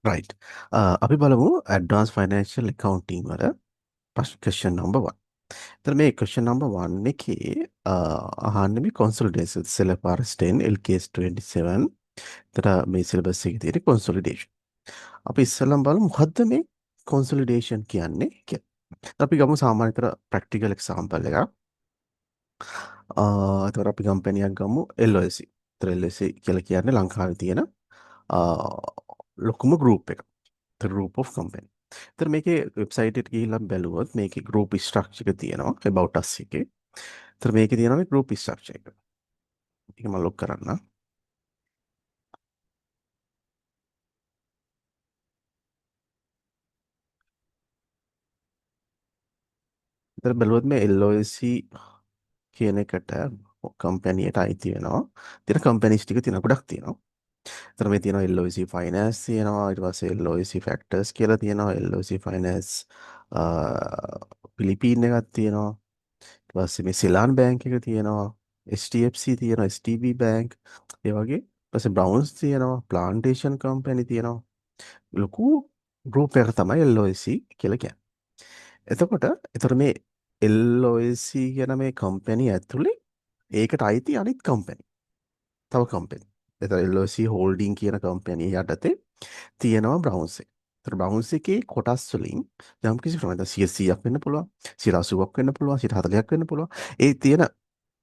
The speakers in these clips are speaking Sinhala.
රයිට්. අපි බලමු ඇඩ්වාන්ස් ෆයිනෑන්ෂියල් ඇකවුන්ටිං වල ක්වෙස්චන් නම්බර් 1. එතන මේ ක්වෙස්චන් නම්බර් 1 එකේ අහන්නේ මේ කොන්සොලිඩේෂන් සිලබස් 10 LKS 27. එතන මේ සිලබස් එකේ තියෙන කොන්සොලිඩේෂන්. අපි ඉස්සෙල්ලාම බලමු මොකද්ද මේ කොන්සොලිඩේෂන් කියන්නේ කියලා. අපි ගමු සාමාන්‍ය විතර ප්‍රැක්ටිකල් එක්සාම්පල් එකක්. එතකොට අපි කම්පැනියක් ගමු LOC. එතන LOC කියලා කියන්නේ ලංකාවේ තියෙන ලොකුම ගෲප් එක. The group of company. එතන මේකේ වෙබ්සයිට් එකට ගිහිල්ලා බැලුවොත් මේකේ group structure එක තියෙනවා about us එකේ. එතන මේකේ තියෙනවා මේ group structure එක. ඒක මම ලොක් කරන්න. එතන බැලුවොත් මේ LOC කියන එකට කම්පැනියට අයිති වෙනවා. තියෙන කම්පැනිස් ටික තියෙනවා ගොඩක් තියෙනවා. එතන මේ තියෙනවා LOC Finance තියෙනවා. ඊට පස්සේ LOC Factors කියලා තියෙනවා. LOC Finance පිලිපීන් එකක් තියෙනවා. ඊට පස්සේ මේ සිලාන් බැංක් එක තියෙනවා. HDFC තියෙනවා. STB bank. ඒ වගේ ඊපස්සේ බ්‍රවුන්ස් තියෙනවා. ප්ලාන්ටේෂන් කම්පැනි තියෙනවා. ලොකු ගෲප් එකක් තමයි LOC කියලා කියන්නේ. එතකොට එතකොට මේ LOC කියන මේ කම්පැනි ඇතුලේ ඒකට අයිති අනිත් කම්පැනි. තව කම්පැනි. එතකොට LOC හෝල්ඩින් කියන කම්පැනි යටතේ තියෙනවා බ්‍රවුන්ස් එක. එතකොට බ්‍රවුන්ස් එකේ කොටස් වලින් යම් කිසි ප්‍රමාණයක් 100ක් වෙන්න පුළුවන්, 80ක් වෙන්න පුළුවන්, 40ක් වෙන්න පුළුවන්. ඒ තියෙන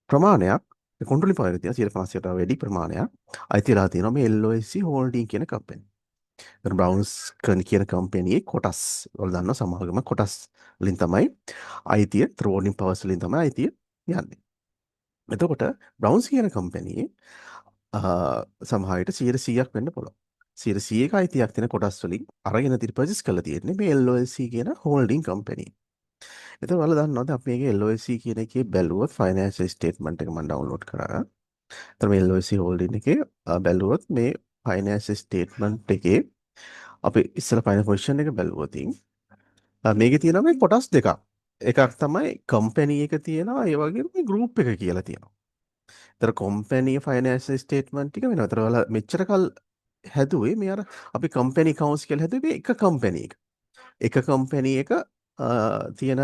ප්‍රමාණයක් කොන්ට්‍රෝලින් පවර් එක තියෙන 150කට වැඩි ප්‍රමාණයක් අයිතිලා තියෙනවා මේ LOC හෝල්ඩින් කියන කම්පැනි. බ්‍රවුන්ස් කියන කම්පැනියේ කොටස් වල දන්නවා සමාගම කොටස් වලින් තමයි අයිතිය ත්‍රෝනින් පවර්ස් වලින් තමයි අයිතිය යන්නේ. එතකොට බ්‍රවුන්ස් කියන කම්පැනියේ සමහරවිට 100ක් වෙන්න පුළුවන්. 100ක අයිතියක් තියෙන කොටස් වලින් අරගෙන පර්චේස් කරලා තියෙන්නේ මේ LOC කියන හෝල්ඩින් කම්පැනි. එතකොට ඔයාලා දන්නවද අපි මේකේ LOC කියන එකේ බැලුවොත් ෆයිනෑන්ෂල් ස්ටේට්මන්ට් එක මම ඩවුන්ලෝඩ් කරා. එතකොට මේ LOC හෝල්ඩින් එකේ බැලුවොත් මේ ෆයිනෑන්ෂල් ස්ටේට්මන්ට් එකේ අපි ඉස්සෙල්ලා ෆයිනල් පොසිෂන් එක බැලුවොත් මේකේ තියෙනවා මේ කොටස් දෙකක්. එකක් තමයි කම්පැනි එක තියෙනවා ඒ වගේම මේ ගෲප් එක කියලා තියෙනවා. ඒතර කම්පැනි ෆයිනෑන්ෂල් ස්ටේට්මන්ට් ටික වෙනවා. ඒතර ඔයාලා මෙච්චර කල් හැදුවේ මේ අර අපි කම්පැනි කවුන්ස් කියලා හැදුවේ එක කම්පැනි එක. එක කම්පැනි එක තියෙන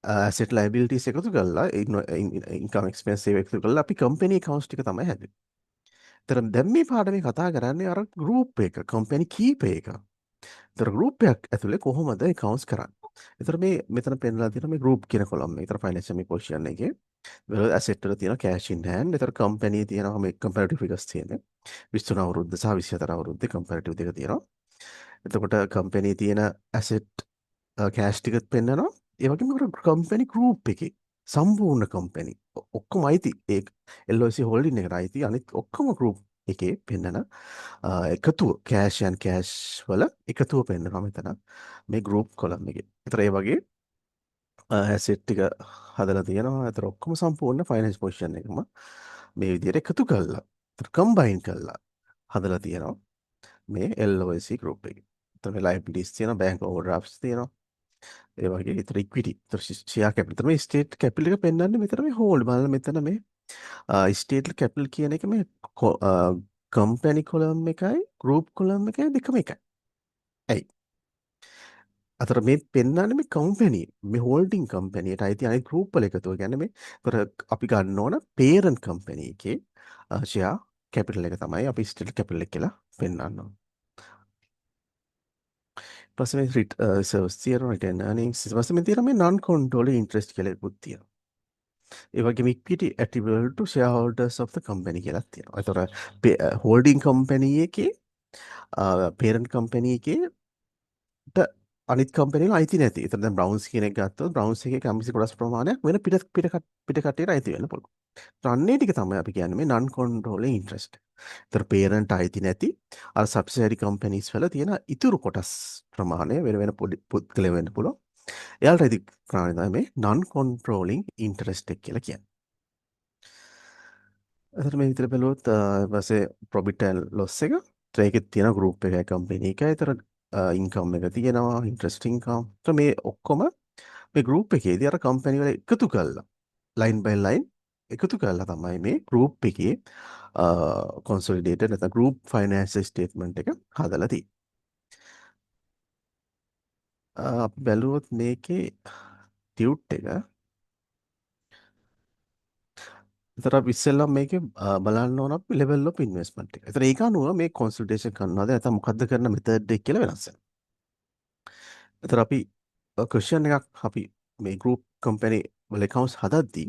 ඇසෙට් ලයබිලිටිස් එකතු කරලා ඉන්කම් එක්ස්පෙන්ස් ඒවා එකතු කරලා අපි කම්පැනි කවුන්ස් ටික තමයි හැදුවේ. ඒතර දැන් මේ පාඩමේ කතා කරන්නේ අර ගෲප් එක කම්පැනි කීපයක. ඒතර ගෲප් එකක් ඇතුලේ කොහොමද accounts කරන්නේ? ඒතර මේ මෙතන පෙන්නලා තියෙන මේ group කියන කොලම් එක. ඒතර financial මේ position එකේ වල asset වල තියෙන cash in hand. ඒතර company තියෙනවා මේ comparative figures තියෙන්නේ. 23 අවුරුද්ද සහ 24 අවුරුද්දේ comparative දෙක තියෙනවා. එතකොට company තියෙන asset cash ටිකත් පෙන්නනවා. ඒ වගේම company group එකේ සම්පූර්ණ company ඔක්කොම අයිති ඒ LOC holding එකට අයිති අනිත් ඔක්කොම group එකේ පෙන්නන එකතුව කෑෂ් ඇන් කෑෂ් වල එකතුව පෙන්වනවා මෙතන මේ ගෲප් කොලම් එකේ. ඒතර ඒ වගේ ඇසෙට් ටික හදලා තියෙනවා. ඒතර ඔක්කොම සම්පූර්ණ ෆයිනෑන්ස් පොසිෂන් එකම මේ විදිහට එකතු කරලා ඒතර කම්බයින් කරලා හදලා තියෙනවා මේ LOC ගෲප් එකේ. ඒතර මේ ලයබිලිටිස් තියෙනවා, බැංක් ඕවර්ඩ්‍රාෆ්ට්ස් තියෙනවා. ඒ වගේ ඒතර ඉක්විටි, ඒතර ෂෙයා කැපිටල්. මේ ස්ටේට් කැපිටල් එක පෙන්වන්නේ මෙතන මේ හෝල්ඩ් බලන්න මෙතන මේ ස්ටේට් කැපිටල් කියන එක මේ කම්පැනි කොලම් එකයි ගෲප් කොලම් එකයි දෙකම එකයි. ඇයි? අතර මේ පෙන්වන්නේ මේ කම්පැනි මේ හෝල්ඩින් කම්පැනියට අයිති අනිත් ගෲප් වල එකතුව. කියන්නේ මේ අපි ගන්න ඕන පේරන්ට් කම්පැනි එකේ ෂෙයා කැපිටල් එක තමයි අපි ස්ටේට් කැපිටල් එක කියලා පෙන්වන්න ඕන. ඊපස්සේ මේ රිසර්ව්ස් තියෙනවා, රිටර්න් අර්නින්ග්ස්. ඊපස්සේ මේ තියෙනවා මේ non controlling interest කියලා එකකුත් තියෙනවා. ඒ වගේම equity attributable to shareholders of the company කියලා තියෙනවා. ඒතර හෝල්ඩින් කම්පැනි එකේ පේරන්ට් කම්පැනි එකේ අනිත් කම්පැනිවල අයිති නැති. ඒතර දැන් බ්‍රවුන්ස් කියන එක ගත්තොත් බ්‍රවුන්ස් එකේ කම්පිසි කොටස් ප්‍රමාණයක් වෙන පිට කට්ටියට අයිති වෙන්න පුළුවන්. අන්නේ ටික තමයි අපි කියන්නේ මේ non controlling interest. ඒතර පේරන්ට් අයිති නැති අර සබ්සිඩරි කම්පැනිස් වල තියෙන ඉතුරු කොටස් ප්‍රමාණය වෙන වෙන පුද්ගලයන් වෙන්න පුළුවන්. එයාලට අයිති ප්‍රමාණය තමයි මේ non controlling interest එක කියලා කියන්නේ. එතකොට මේ විතර බැලුවොත් ඊපස්සේ profit and loss එක ඒකෙත් තියෙන group එකයි company එකයි. ඒතර ඉන්කම් එක තියෙනවා, ඉන්ට්‍රස්ට් ඉන්කම්. ඒතර මේ ඔක්කොම මේ group එකේදී අර company වල එකතු කරලා line by line එකතු කරලා තමයි මේ group එකේ කොන්සොලිඩේටඩ් නැත්නම් group financial statement එක හදලා තියෙන්නේ. අපි බැලුවොත් මේකේ ටියුට් එක එතකොට අපි ඉස්සෙල්ලම මේකේ බලන්න ඕන අපි level of investment එක. එතකොට ඒක අනුව මේ consolidation කරනවද නැත්නම් මොකද්ද කරන method එක කියලා වෙනස් වෙනවා. එතකොට අපි question එකක් අපි මේ group company වල accounts හදද්දී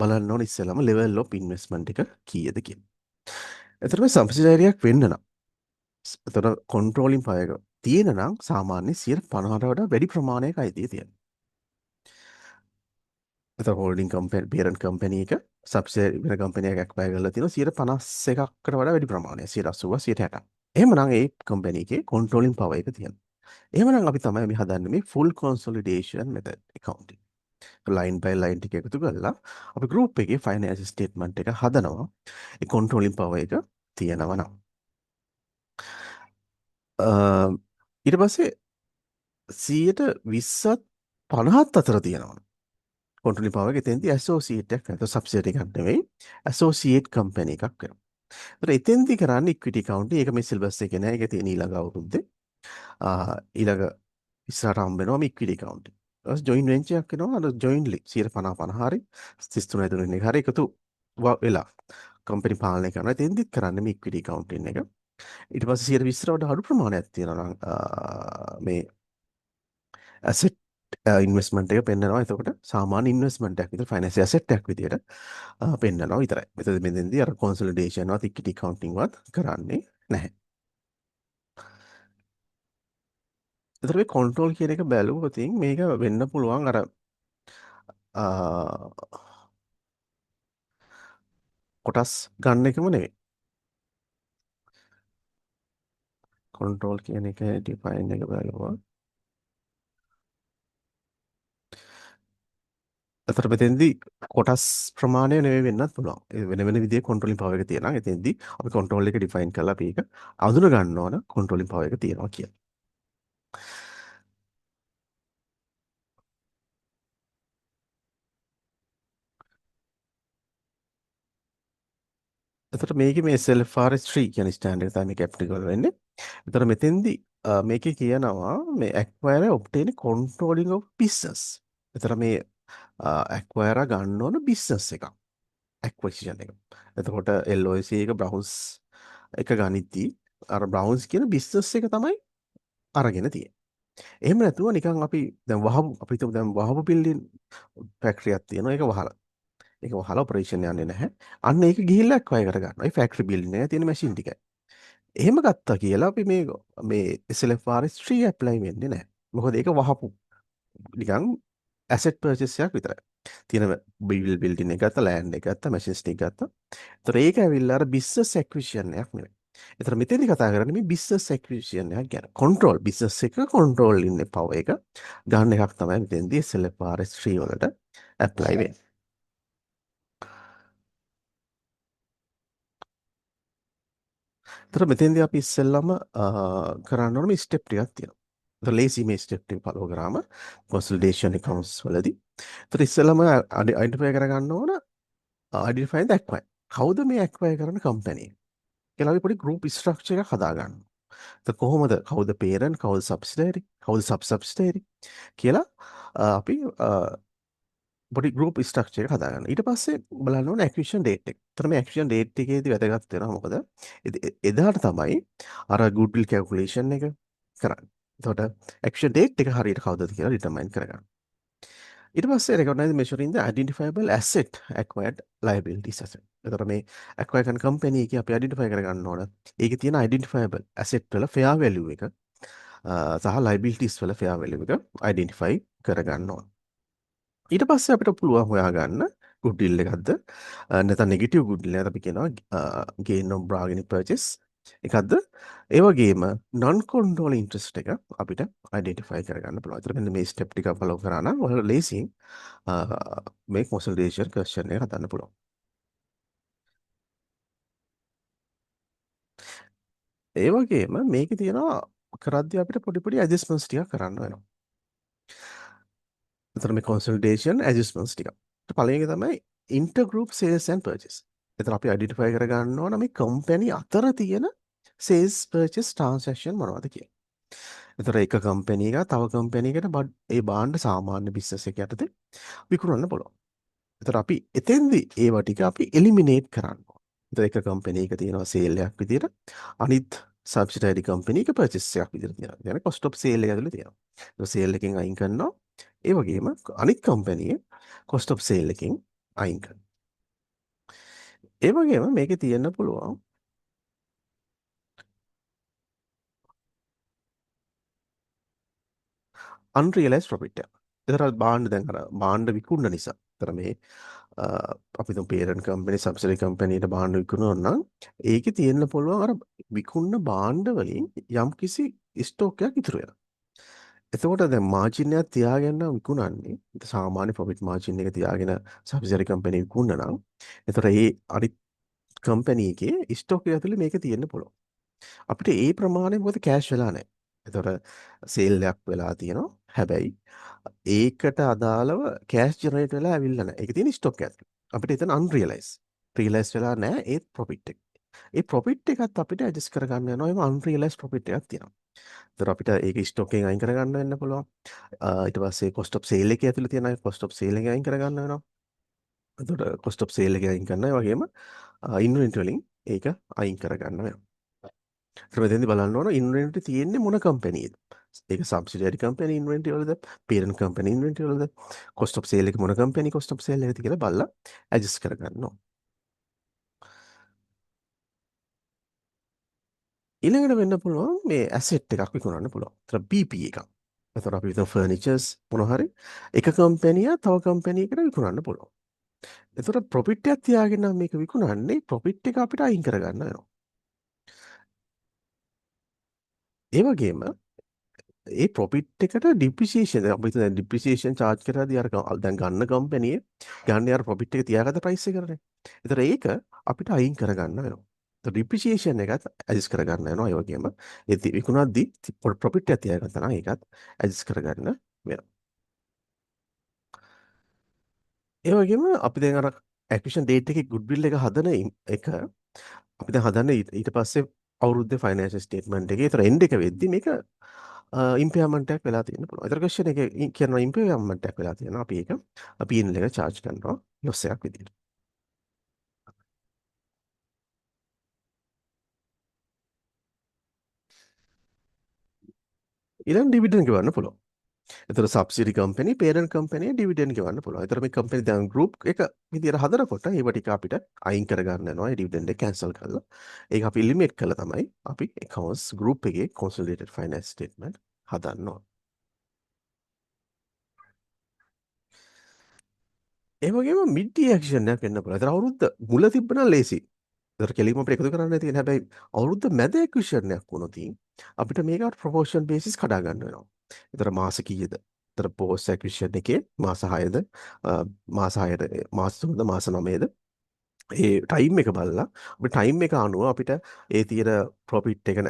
බලන්න ඕන ඉස්සෙල්ලම level of investment එක කීයද කියලා. එතකොට මේ subsidiary එකක් වෙන්න නම් එතකොට controlling power එක තියෙන නම් සාමාන්‍ය 50%ට වඩා වැඩි ප්‍රමාණයක අයිතිය තියෙනවා. එතකොට holding company parent company එක subsidiary වෙන company එකක් acquire කරලා තියෙනවා 51%කට වඩා වැඩි ප්‍රමාණයක් 80%, 60%. එහෙමනම් ඒ company එකේ controlling power එක තියෙනවා. එහෙමනම් අපි තමයි මේ හදන්නේ මේ full consolidation method accounting. line by line ටික එකතු කරලා අපි group එකේ financial statement එක හදනවා. ඒ controlling power එක තියෙනවා නම්. ඊට පස්සේ 120ත් 50ත් අතර තියෙනවා. කොන්ට්‍රෝලින් පවර් එක එතෙන්දී ඇසෝසියේට් එකක් නැත්නම් සබ්සිඩරි එකක් නෙවෙයි ඇසෝසියේට් කම්පැනි එකක් වෙනවා. ඒතර එතෙන්දී කරන්නේ ඉක්විටි කවුන්ටින් ඒක මේ සිලබස් එකේ නෑ ඒක තියෙන ඊළඟ අවුරුද්දේ. ඊළඟ ඉස්සරහට හම්බ වෙනවා මේ ඉක්විටි කවුන්ටින්. ඊට පස්සේ ජොයින්ට් වෙන්චර් එකක් වෙනවා අර ජොයින්ට්ලි 150 හරි 33 තුනෙන් එක හරි එකතු වෙලා කම්පැනි පාලනය කරනවා. එතෙන්දිත් කරන්නේ මේ ඉක්විටි කවුන්ටින් එක. ඊට පස්සේ 120ට වඩා අඩු ප්‍රමාණයක් තියෙනවා නම් මේ ඇසෙට් ඉන්වස්ට්මන්ට් එක පෙන්නනවා. එතකොට සාමාන්‍ය ඉන්වස්ට්මන්ට් එකක් විතර ෆයිනෑන්ස් ඇසෙට් එකක් විදියට පෙන්නනවා විතරයි. මෙතනදී අර කොන්සොලිඩේෂන් වත් ඉක්විටි කවුන්ටිං වත් කරන්නේ නැහැ. එතකොට මේ කන්ට්‍රෝල් කියන එක බැලුවොත් මේක වෙන්න පුළුවන් අර කොටස් ගන්න එකම නෙවෙයි. කන්ට්‍රෝල් කියන එක ඩිෆයින් එක බලුවා. එතකොට මෙතෙන්දී කොටස් ප්‍රමාණය නෙවෙයි වෙන්නත් පුළුවන්. ඒ වෙන වෙන විදිහේ කන්ට්‍රෝලින් පවර් එක තියෙනවා. එතෙන්දී අපි කන්ට්‍රෝල් එක ඩිෆයින් කරලා අපි ඒක අඳුන ගන්න ඕන කන්ට්‍රෝලින් පවර් එක තියෙනවා කියලා. එතකොට මේකේ මේ SLFRS 3 කියන ස්ටෑන්ඩඩ් එක තමයි මේක ඇප්ලිකබල් වෙන්නේ. එතකොට මෙතෙන්දී මේකේ කියනවා මේ acquire obtain controlling of business. එතකොට මේ acquire ගන්න ඕන business එකක්. acquisition එක. එතකොට LOC එක බ්‍රවුන්ස් එක ගනිද්දී අර බ්‍රවුන්ස් කියන business එක තමයි අරගෙන තියෙන්නේ. එහෙම නැතුව නිකන් අපි දැන් අපි හිතමු දැන් වහපු බිල්ඩින් ෆැක්ටරියක් තියෙනවා ඒක වහලා. ඒක වහලා ඔපරේෂන් යන්නේ නැහැ. අන්න ඒක ගිහිල්ලා acquire කර ගන්නවා. ඒ ෆැක්ටරි බිල්ඩින් එකේ තියෙන මැෂින් ටිකයි. එහෙම ගත්තා කියලා අපි මේ SLFRS 3 ඇප්ලයි වෙන්නේ නැහැ. මොකද ඒක වහපු නිකන් ඇසෙට් පර්චේස් එකක් විතරයි. තියෙන බිල්ඩින් එක ගත්තා, ලෑන්ඩ් එක ගත්තා, මැෂින්ස් ටික ගත්තා. ඒතර ඒක ඇවිල්ලා අර බිස්නස් ඇක්විසිෂන් එකක් නෙවෙයි. ඒතර මෙතනදී කතා කරන්නේ මේ බිස්නස් ඇක්විසිෂන් එකක් ගැන. කන්ට්‍රෝල් බිස්නස් එක කන්ට්‍රෝල් ඉන්නේ පවර් එක ගන්න එකක් තමයි මෙතනදී SLFRS 3 වලට ඇප්ලයි වෙන්නේ. ඒතර මෙතෙන්දී අපි ඉස්සෙල්ලම කරන්න ඕනේ මේ ස්ටෙප් ටිකක් තියෙනවා. ඒතර ලේසි මේ ස්ටෙප් ටික ෆලෝ කරාම consolidation accounts වලදී. ඒතර ඉස්සෙල්ලම අයිඩෙන්ටිෆයි කරගන්න ඕන identify the acquire. කවුද මේ acquire කරන කම්පැනි? කියලා අපි පොඩි group structure එකක් හදාගන්න. ඒතර කොහොමද කවුද parent, කවුද subsidiary, කවුද sub subsidiary කියලා අපි පොඩි group structure එක හදාගන්න. ඊට පස්සේ බලන්න ඕනේ acquisition date එක. ඒතර මේ acquisition date එකේදී වැදගත් වෙනවා මොකද? එදාට තමයි අර goodwill calculation එක කරන්නේ. එතකොට acquisition date එක හරියට කවුදද කියලා determine කරගන්න. ඊට පස්සේ recognize measuring the identifiable asset acquired liabilities asset. එතකොට මේ acquire කරන company එකේ අපි identify කරගන්න ඕන. ඒකේ තියෙන identifiable asset වල fair value එක සහ liabilities වල fair value එක identify කරගන්න ඕන. ඊට පස්සේ අපිට පුළුවන් හොයාගන්න goodwill එකක්ද නැත්නම් negative goodwill එකක්ද අපි කියනවා gain on bargain purchase එකක්ද ඒ වගේම non controlling interest එක අපිට identify කරගන්න පුළුවන්. ඒතර මෙන්න මේ step ටික follow කරා නම් ඔයාලා ලේසියෙන් මේ consolidation question එක හදන්න පුළුවන්. ඒ වගේම මේකේ තියෙනවා කරද්දී අපිට පොඩි පොඩි adjustments ටිකක් කරන්න වෙනවා. එතන මේ consolidation adjustments ටික. පළවෙනි එක තමයි intergroup sales and purchase. එතන අපි අයිඩෙන්ටිෆයි කරගන්න ඕන මේ කම්පැනි අතර තියෙන සේල්ස් පර්චේස් ට්‍රාන්සැක්ෂන් මොනවද කියලා. එතකොට එක කම්පැනි එකක් තව කම්පැනි එකකට ඒ භාණ්ඩ සාමාන්‍ය බිස්නස් එක යටතේ විකුණන්න පුළුවන්. එතකොට අපි එතෙන්දී ඒවා ටික අපි එලිමිනේට් කරන්න ඕන. එතකොට එක කම්පැනි එක තියෙනවා සේල් එකක් විදියට අනිත් සබ්සිඩයිරි කම්පැනි එක පර්චේස් එකක් විදියට තියෙනවා. يعني කොස්ට් ඔෆ් සේල් එක ඇතුලේ තියෙනවා. ඒක සේල් එකෙන් අයින් කරනවා. ඒ වගේම අනිත් කම්පැනි කොස්ට් ඔෆ් සේල් එකෙන් අයින් කරනවා. ඒ වගේම මේකේ තියෙන්න පුළුවන් අන්රියලයිස් ප්‍රොෆිට් එක. ඒතර බාණ්ඩ දැන් අර බාණ්ඩ විකුණන නිසා. ඒතර මේ අපි තුන් පේරන්ට් කම්පැනි සබ්සිඩරි කම්පැනිට බාණ්ඩ විකුණනවා නම් ඒකේ තියෙන්න පුළුවන් අර විකුණන බාණ්ඩ වලින් යම්කිසි ස්ටොක් එකක් ඉතුරු වෙනවා. එතකොට දැන් මාජින් එකක් තියාගෙන විකුණන්නේ සාමාන්‍ය ප්‍රොෆිට් මාජින් එක තියාගෙන සබ්සිඩරි කම්පැනි විකුණන නම් එතකොට ඒ අනිත් කම්පැනි එකේ ස්ටොක් එක ඇතුලේ මේක තියෙන්න පුළුවන්. අපිට ඒ ප්‍රමාණය මොකද කෑෂ් වෙලා නැහැ. එතකොට සේල් එකක් වෙලා තියෙනවා. හැබැයි ඒකට අදාළව කෑෂ් ජෙනරේට් වෙලා ඇවිල්ලා නැහැ. ඒක තියෙන ස්ටොක් එකක්. අපිට එතන අන්රියලයිස්. රියලයිස් වෙලා නැහැ ඒ ප්‍රොෆිට් එක. ඒ ප්‍රොෆිට් එකත් අපිට ඇඩ්ජස්ට් කරගන්න යනවා. එම අන්රියලයිස් ප්‍රොෆිට් එකක් තියෙනවා. එතකොට අපිට ඒක ස්ටොක් එකෙන් අයින් කරගන්න වෙන්න පුළුවන්. ඊට පස්සේ කොස්ට් ඔෆ් සේල් එකේ ඇතුළේ තියෙන කොස්ට් ඔෆ් සේල් එක අයින් කරගන්න වෙනවා. එතකොට කොස්ට් ඔෆ් සේල් එක අයින් කරනවා. ඒ වගේම ඉන්වෙන්ටරි වලින් ඒක අයින් කරගන්න වෙනවා. ඊට මෙතෙන්දි බලන්න ඕන ඉන්වෙන්ටරි තියෙන්නේ මොන කම්පැනිද? ඒක සබ්සිඩියරි කම්පැනි ඉන්වෙන්ටරි වලද, පේරන්ට් කම්පැනි ඉන්වෙන්ටරි වලද, කොස්ට් ඔෆ් සේල් එක මොන කම්පැනි කොස්ට් ඔෆ් සේල් එකද කියලා බලලා ඇඩ්ජස්ට් කරගන්න ඕන. ඊළඟට වෙන්න පුළුවන් මේ ඇසෙට් එකක් විකුණන්න පුළුවන්. ඒතර PP එකක්. එතකොට අපි හිතමු ෆර්නිචර්ස් මොන හරි එක කම්පැනියක් තව කම්පැනි එකකට විකුණන්න පුළුවන්. එතකොට ප්‍රොෆිට් එකක් තියාගෙන නම් මේක විකුණන්නේ ප්‍රොෆිට් එක අපිට අයින් කරගන්න වෙනවා. ඒ වගේම ඒ ප්‍රොෆිට් එකට ඩිප්‍රිසියේෂන් අපි හිතමු දැන් ඩිප්‍රිසියේෂන් charge කරද්දී අර දැන් ගන්න කම්පැනියේ ගන්නේ අර ප්‍රොෆිට් එක තියාගත්ත ප්‍රයිස් එකනේ. ඒතර ඒක අපිට අයින් කරගන්න වෙනවා. ඒතර ඩිප්‍රිසියේෂන් එකත් ඇඩ්ජස්ට් කරගන්න වෙනවා. ඒ වගේම ඒ විකුණද්දී ප්‍රොෆිට් එක තියාගත්තා නම් ඒකත් ඇඩ්ජස්ට් කරගන්න වෙනවා. ඒ වගේම අපි දැන් අර ඇක්විෂන් ඩේට් එකේ ගුඩ්විල් එක හදන එක අපි දැන් හදන්නේ ඊට පස්සේ අවුරුද්දේ ෆයිනෑන්ෂල් ස්ටේට්මන්ට් එකේ ඒතර එන්ඩ් එක වෙද්දි මේක ඉම්පයර්මන්ට් එකක් වෙලා තියෙන්න පුළුවන්. ඒතර ක්වෙස්චන් එකේ කියනවා ඉම්පයර්මන්ට් එකක් වෙලා තියෙනවා. අපි ඒක P&L එක charge කරනවා ලොස් එකක් විදියට. ඊළඟ ඩිවිඩන්ඩ් ගෙවන්න පුළුවන්. ඒතර සබ්සිඩි කම්පැනි පේරන්ට් කම්පැනි ඩිවිඩන්ඩ් ගෙවන්න පුළුවන්. ඒතර මේ කම්පැනි දැන් ගෲප් එක විදියට හදනකොට ඒව ටික අපිට අයින් කරගන්න වෙනවා. ඒ ඩිවිඩන්ඩ් එක කැන්සල් කරලා. ඒක අපි එලිමිනේට් කළා තමයි අපි accounts group එකේ consolidated finance statement හදන්න ඕන. ඒ වගේම මිඩ් ඉයර් ඇක්ෂන් එකක් වෙන්න පුළුවන්. ඒතර අවුරුද්ද මුල තිබ්බනම් ලේසි. ඒතර කෙලින්ම අපිට එකතු කරන්න තියෙන හැබැයි අවුරුද්ද මැද ඇක්විෂන් එකක් වුණොත් අපිට මේකට ප්‍රොපෝෂන් බේසිස් කඩා ගන්න වෙනවා. ඒතර මාස කීයද? ඒතර පෝස්ට් ඇක්විෂන් එකේ මාස 6ද මාස 6ද මාස 3ද මාස 9ද ඒ ටයිම් එක බලලා අපි ටයිම් එක අනුව අපිට ඒ තියෙන ප්‍රොෆිට් එක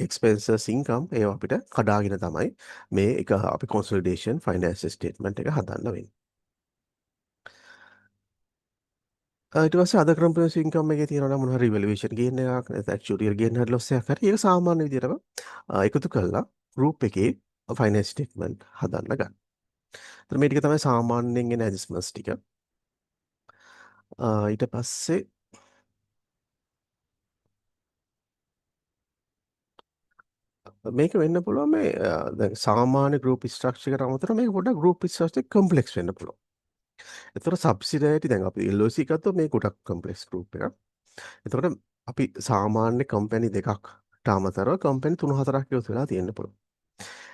එක්ස්පෙන්සස් ඉන්කම් ඒවා අපිට කඩාගෙන තමයි මේ එක අපි කොන්සොලිඩේෂන් ෆයිනෑන්ෂල් ස්ටේට්මන්ට් එක හදන්න වෙන්නේ. ඊට පස්සේ අද කම්ප්‍රෙන්සිව් ඉන්කම් එකේ තියෙනවා නම් මොන හරි ඉවැලුවේෂන් ගේන් එකක් නැත්නම් ඇක්චුරියල් ගේන් හරි ලොස් එකක් හරි ඒක සාමාන්‍ය විදිහටම එකතු කරලා ගෲප් එකේ ෆයිනෑන්ස් ස්ටේට්මන්ට් හදන්න ගන්න. ඒතර මේ ටික තමයි සාමාන්‍යයෙන් එන ඇඩ්ජස්ට්මන්ට්ස් ටික. ඊට පස්සේ මේක වෙන්න පුළුවන් මේ දැන් සාමාන්‍ය ගෲප් ස්ට්‍රක්චර් එකට අමතරව මේක පොඩ්ඩක් ගෲප් ස්ට්‍රක්චර් කම්ප්ලෙක්ස් වෙන්න පුළුවන්. ඒතර සබ්සිඩයිටි දැන් අපි LOC ගත්තොත් මේ ගොඩක් කම්ප්ලෙක්ස් ගෲප් එකක්. එතකොට අපි සාමාන්‍ය කම්පැනි දෙකක්ට අමතරව කම්පැනි 3-4ක් එකතු වෙලා තියෙන්න පුළුවන්.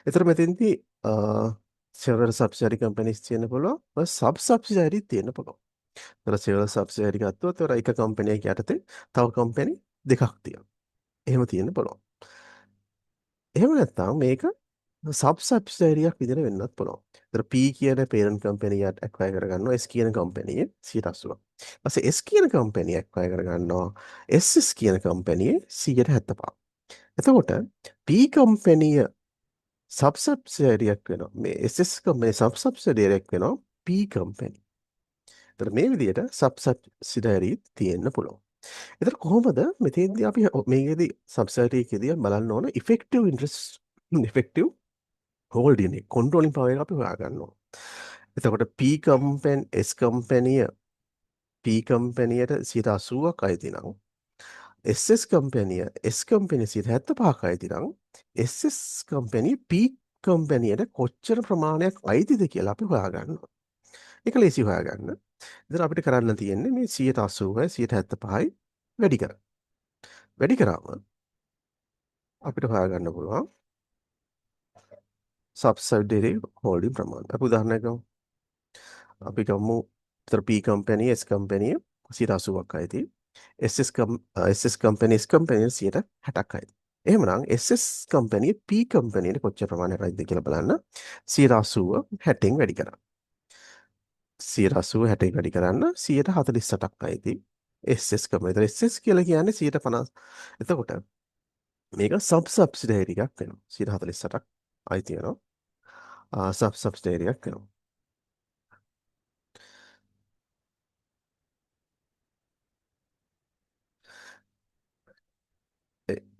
එතකොට මෙතෙන්දී several subsidiary companies තියෙන්න පුළුවන්. සබ් සබ්සිඩයිරිත් තියෙන්න පුළුවන්. ඒතර several subsidiary ගත්තොත් ඒතර එක කම්පැනියක් යටතේ තව කම්පැනි දෙකක් තියෙනවා. එහෙම තියෙන්න පුළුවන්. එහෙම නැත්නම් මේක සබ් සබ්සිඩරියක් විදිහට වෙන්නත් පුළුවන්. ඒතර P කියන parent company එක acquire කරගන්නවා S කියන company 80%. ඊපස්සේ S කියන company acquire කරගන්නවා SS කියන company 75%. එතකොට P company සබ් සබ්සිඩියරියක් වෙනවා. මේ SS මේ සබ් සබ්සිඩියරියක් වෙනවා P company. ඒතර මේ විදිහට සබ්සිඩරි තියෙන්න පුළුවන්. ඒතර කොහොමද මෙතෙන්දී අපි මේකෙදි සබ්සිඩරි එකේදී බලන්න ඕන ඉෆෙක්ටිව් ඉන්ට්‍රස්ට් ඉෆෙක්ටිව් හෝල්ඩින් එක කන්ට්‍රෝලින් පවර් එක අපි හොයාගන්න ඕන. එතකොට P කම්පැනියට 80ක් අයිති නම් SS කම්පැනිය S කම්පැනිය 75ක් අයිති නම් SS කම්පැනි P කම්පැනියට කොච්චර ප්‍රමාණයක් අයිතිද කියලා අපි හොයාගන්න ඕන. ඒක ලේසි හොයාගන්න. ඉතින් අපිට කරන්න තියෙන්නේ මේ 80යි 75යි වැඩි කරන්න. වැඩි කරාම අපිට හොයාගන්න පුළුවන් සබ්සිඩරි හෝල්ඩින් ප්‍රමාණය. අපි උදාහරණයක් ගමු. අපි ගමු විතර P කම්පැනි S කම්පැනිය 80ක් අයිති. SS කම්පැනි S කම්පැනිය 60ක් අයිති. එහෙමනම් SS කම්පැනි P කම්පැනියට කොච්චර ප්‍රමාණයක් අයිතිද කියලා බලන්න 80 60න් වැඩි කරන්න. 80 60න් වැඩි කරන්න 148ක් අයිති. SS company. ඒතර SS කියලා කියන්නේ 150. එතකොට මේක සබ්සිඩරි එකක් වෙනවා. 148ක් අයිති වෙනවා. සබ්සිඩරි එකක් වෙනවා.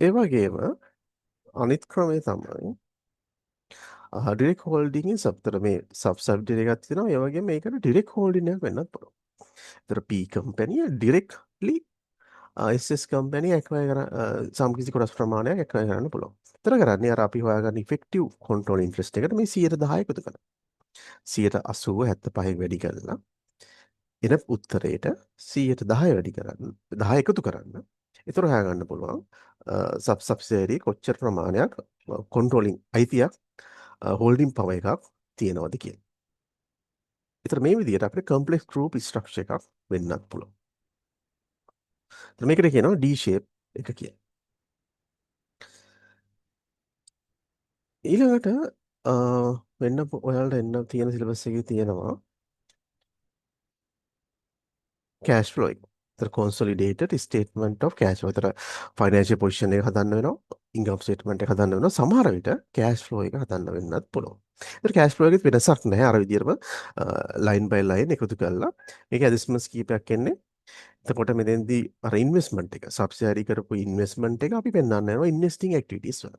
ඒ වගේම අනිත් ක්‍රමය තමයි ඩිරෙක්ට් හෝල්ඩින් එකේ සබ්තර මේ සබ්සිඩරි එකක් තියෙනවා. ඒ වගේම මේකට ඩිරෙක්ට් හෝල්ඩින් එකක් වෙන්නත් පුළුවන්. ඒතර P company directly SS company acquire කරන සම්කිසි කොටස් ප්‍රමාණයක් ඇක්වයර් කරන්න පුළුවන්. ඒතර කරන්නේ අර අපි හොයාගන්න ඉෆෙක්ටිව් කන්ට්‍රෝල් ඉන්ට්‍රස්ට් එකට මේ 110 එකතු කරනවා. 180 75 වැඩි කරලා එන උත්තරේට 110 වැඩි කරන්න 10 එකතු කරන්න. ඒතර හොයාගන්න පුළුවන් සබ්සිඩරි කොච්චර ප්‍රමාණයක් කන්ට්‍රෝලින් අයිතියක් හෝල්ඩින් පවර් එකක් තියෙනවද කියලා. ඒතර මේ විදිහට අපිට කම්ප්ලෙක්ස් ගෲප් ස්ට්‍රක්චර් එකක් වෙන්නත් පුළුවන්. ඒතර මේකට කියනවා D shape එක කියලා. ඊළඟට ඔයාලට එන්න තියෙන සිලබස් එකේ තියෙනවා කෑෂ් ෆ්ලෝ එක. ඒතර consolidated statement of cash flow. ඒතර financial position එක හදන්න වෙනවා. income statement එක හදන්න වෙනවා. සමහර විට cash flow එක හදන්න වෙන්නත් පුළුවන්. ඒතර cash flow එකෙත් වෙනසක් නැහැ. අර විදිහටම line by line එකතු කරලා මේක ඇඩ්ජස්ට්මන්ට්ස් කීපයක් එන්නේ. එතකොට මෙතෙන්දී අර ඉන්වෙස්ට්මන්ට් එක සබ්සිඩරි කරපු ඉන්වෙස්ට්මන්ට් එක අපි පෙන්වන්න යනවා ඉන්වෙස්ටිං ඇක්ටිවිටීස් වල.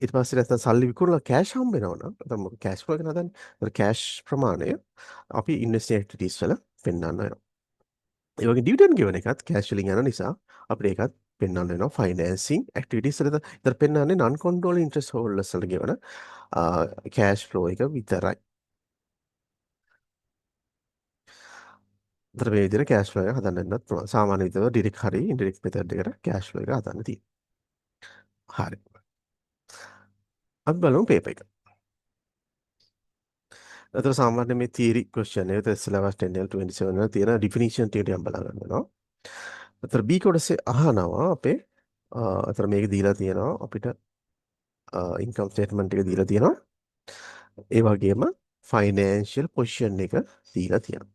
ඊට පස්සේ නැත්නම් සල්ලි විකුණලා කෑෂ් හම්බ වෙනවා නම් නැත්නම් මොකද කෑෂ් ෆ්ලෝ එක නදන්නේ. ඒතර කෑෂ් ප්‍රමාණය අපි ඉන්වෙස්ටිං ඇක්ටිවිටීස් වල පෙන්වන්න වෙනවා. ඒ වගේ ඩිවිඩන්ඩ් ගෙවන එකත් කෑෂ් වලින් යන නිසා අපිට ඒකත් පෙන්වන්න වෙනවා ෆයිනෑන්සිං ඇක්ටිවිටීස් වලද. ඒතර පෙන්වන්නේ non controlling interest holders වලට ගෙවන කෑෂ් ෆ්ලෝ එක විතරයි. ඒතර මේ විදිහට කෑෂ් ෆ්ලෝ එක හදන්නත් පුළුවන්. සාමාන්‍ය විදිහට ඩිරෙක්ට් හරි ඉන්ඩිරෙක්ට් මෙතඩ් එකට කෑෂ් ෆ්ලෝ එක හදන්න තියෙනවා. හරි. අපි බලමු පේපර් එක. අතර සාමාන්‍ය මේ තියරි ක්වෙස්චන් එක සිලබස් 10L27 වල තියෙන ඩිෆිනිෂන් ටික ටිකක් බලා ගන්න වෙනවා. අතර B කොටසේ අහනවා අපේ අතර මේක දීලා තියෙනවා අපිට ඉන්කම් ස්ටේට්මන්ට් එක දීලා තියෙනවා. ඒ වගේම ෆයිනෑන්ෂියල් පොසිෂන් එක දීලා තියෙනවා.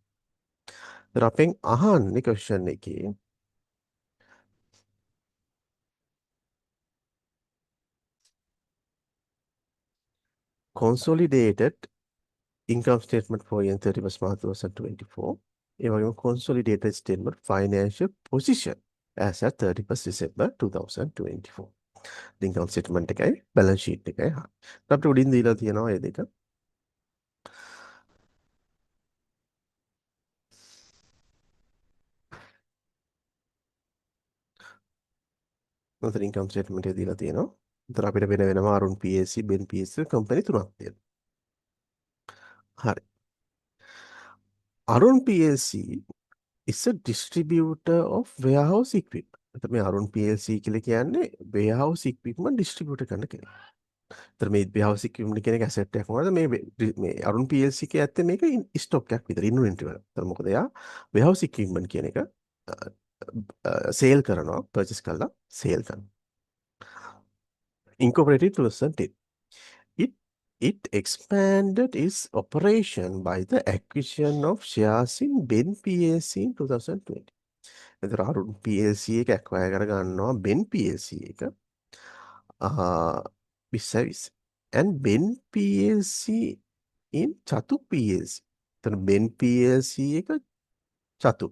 අතර අපෙන් අහන්නේ ක්වෙස්චන් එකේ consolidated income statement for year 31st March 2024. ඒ වගේම consolidated statement financial position as at 31st December 2024. Income statement එකයි බැලන්ස් ෂීට් එකයි. අපිට උඩින් දීලා තියෙනවා මේ දෙක. මොකද ඉන්කම් ස්ටේට්මන්ට් එක දීලා තියෙනවා. ඒතර අපිට වෙනම අරුන් PLC, Ben PLC කම්පැනි තුනක් තියෙනවා. හරි. අරුන් PLC is a distributor of warehouse equipment. එතකොට මේ අරුන් PLC කියලා කියන්නේ warehouse equipment distributor කරන කෙනෙක්. ඒතර මේ warehouse equipment කියන එක asset එකක් වුණාද මේ අරුන් PLC එකේ ඇත්තේ මේක ස්ටොක් එකක් විතර ඉන්වෙන්ටරි වල. ඒතර මොකද එයා warehouse equipment කියන එක සේල් කරනවා, purchase කරලා සේල් කරනවා. Incorporated 2010. It it expanded its operation by the acquisition of shares in Ben PLC in 2020. එතකොට අරුන් PLC එක acquire කර ගන්නවා Ben PLC එක 2020. And Ben PLC in චතු PLC. එතන Ben PLC එක චතු.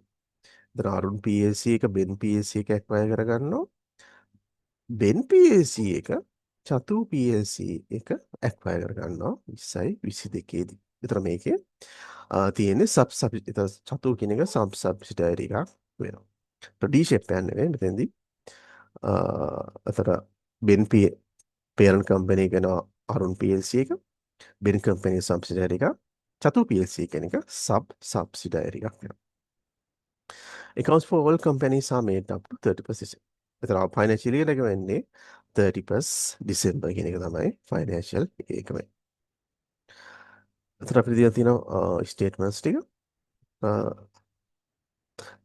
දැන් අරුන් PLC එක බෙන් PLC එක ඇක්වයර් කරගන්නවා. බෙන් PLC එක චතු PLC එක ඇක්වයර් කරගන්නවා 20යි 22 දී. ඒතර මේකේ තියෙන්නේ චතු කියන එක සබ් සබ්සිඩරි එකක් වෙනවා. ඩී ෂේප් එකක් නෙවෙයි මෙතෙන්දී. අතර බෙන් පේරන්ට් කම්පැනි එක අරුන් PLC එක, බෙන් කම්පැනි සබ්සිඩරි එකක්, චතු PLC කියන එක සබ් සබ්සිඩරි එකක් වෙනවා. Accounts for all companies are made up to 30%. එතන financial year එක වෙන්නේ 31 December කියන එක තමයි financial එක වෙන්නේ. එතන අපිට දීලා තියෙනවා statements ටික,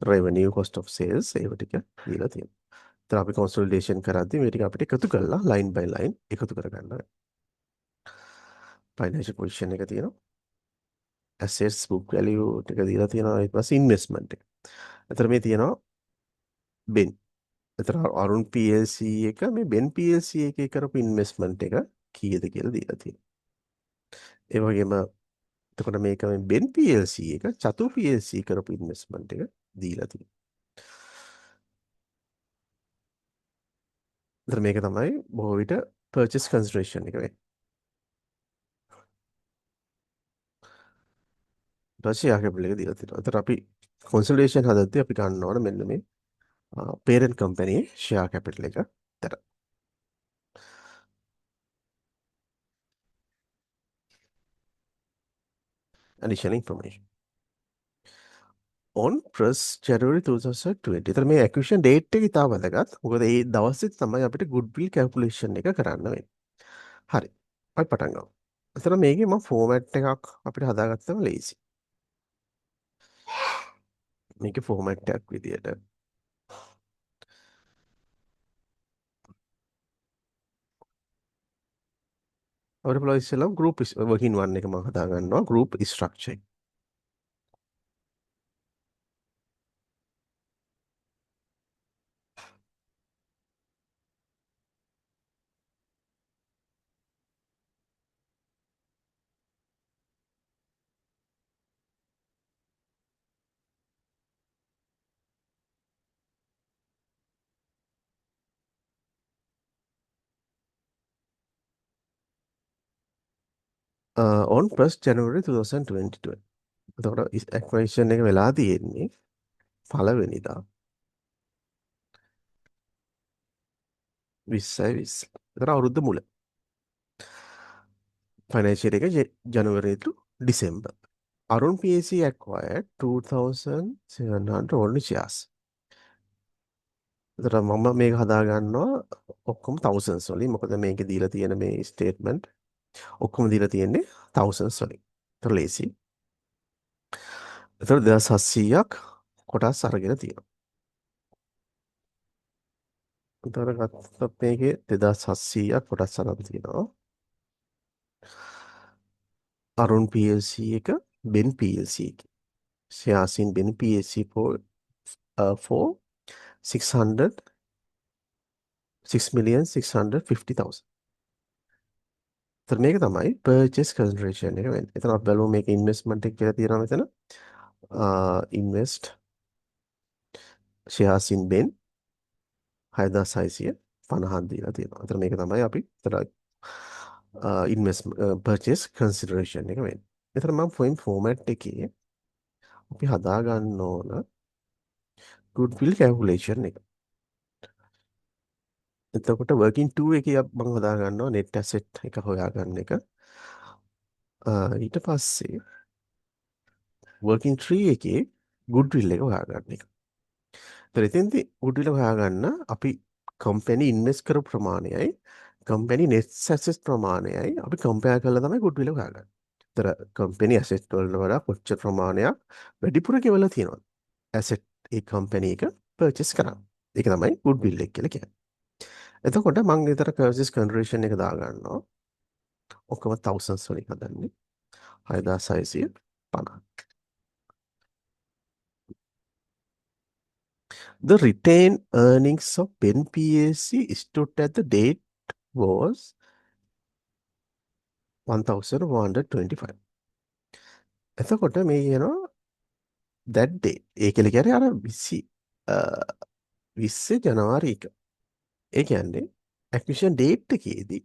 revenue, cost of sales ඒව ටික දීලා තියෙනවා. එතන අපි consolidation කරද්දී මේ ටික අපිට එකතු කරලා line by line එකතු කරගන්න වෙනවා. financial position එක තියෙනවා. assets book value ටික දීලා තියෙනවා. ඊට පස්සේ investment එක. එතන මේ තියෙනවා ben. එතන අරුන් PLC එක මේ බෙන් PLC එකේ කරපු ඉන්වෙස්ට්මන්ට් එක කීයද කියලා දීලා තියෙනවා. ඒ වගේම එතකොට මේක මේ බෙන් PLC එක චතු PLC කරපු ඉන්වෙස්ට්මන්ට් එක දීලා තියෙනවා. එතන මේක තමයි බොහෝ විට purchase consideration එක වෙන්නේ. ඊට පස්සේ යා කැපිටල් එක දීලා තියෙනවා. එතන අපි consolidation හදද්දී අපි ගන්න ඕන මෙන්න මේ parent company share capital එක විතර. additional information. on 1st January 2020. එතන මේ acquisition date එක ඉතාම වැදගත්. මොකද ඒ දවසේ තමයි අපිට goodwill calculation එක කරන්න වෙන්නේ. හරි. අපි පටන් ගමු. එතන මේකේ මම format එකක් අපිට හදාගත්තම ලේසි. මේකේ format එකක් විදියට අපිට පුළුවන් ඉස්සෙල්ලාම group working one එක මම හදා ගන්නවා group structure. on 1st January 2022. එතකොට acquisition එක වෙලා තියෙන්නේ පළවෙනිදා 20යි 20. එතන අවුරුද්ද මුල. financial එක January to December. Arun PAC acquired 2,700 only shares. එතකොට මම මේක හදා ගන්නවා ඔක්කොම thousands වලින්. මොකද මේකේ දීලා තියෙන මේ statement ඔක්කොම දීලා තියෙන්නේ thousands වලින්. ඒතර ලේසි. එතකොට 2700ක් කොටස් අරගෙන තියෙනවා. එතකොට ගත්තොත් මේකේ 2700ක් කොටස් අරන් තියෙනවා. අරුන් PLC එක Ben PLC එක. shares in Ben PLC for 600 6,650,000. එතන මේක තමයි purchase consideration එක වෙන්නේ. එතන අපි බලමු මේක investment එක කියලා තියෙනවා මෙතන. invest shares in Ben 6,650 දීලා තියෙනවා. එතන මේක තමයි අපි එතන invest purchase consideration එක වෙන්නේ. එතන මම format එකේ අපි හදා ගන්න ඕන goodwill calculation එක. එතකොට working 2 එකේ මම හදා ගන්නවා net asset එක හොයාගන්න එක. ඊට පස්සේ working 3 එකේ goodwill එක හොයාගන්න එක. ඒතර එතෙන්දී goodwill හොයාගන්න අපි company invest කරපු ප්‍රමාණයයි company net assets ප්‍රමාණයයි අපි compare කරලා තමයි goodwill හොයාගන්නේ. ඒතර company asset වලට වඩා කොච්චර ප්‍රමාණයක් වැඩිපුර ගෙවලා තියෙනවද? asset ඒ company එක purchase කරා. ඒක තමයි goodwill එක කියලා කියන්නේ. එතකොට මම ඊතර purchase consideration එක දාගන්නවා. ඔක්කොම thousands වලින් හදන්නේ. 6,650. The retained earnings of Ben PLC stood at the date was 1,125. එතකොට මේ කියනවා that day. ඒ කියලා කියන්නේ අර 20 20 ජනවාරි 1. ඒ කියන්නේ acquisition date එකේදී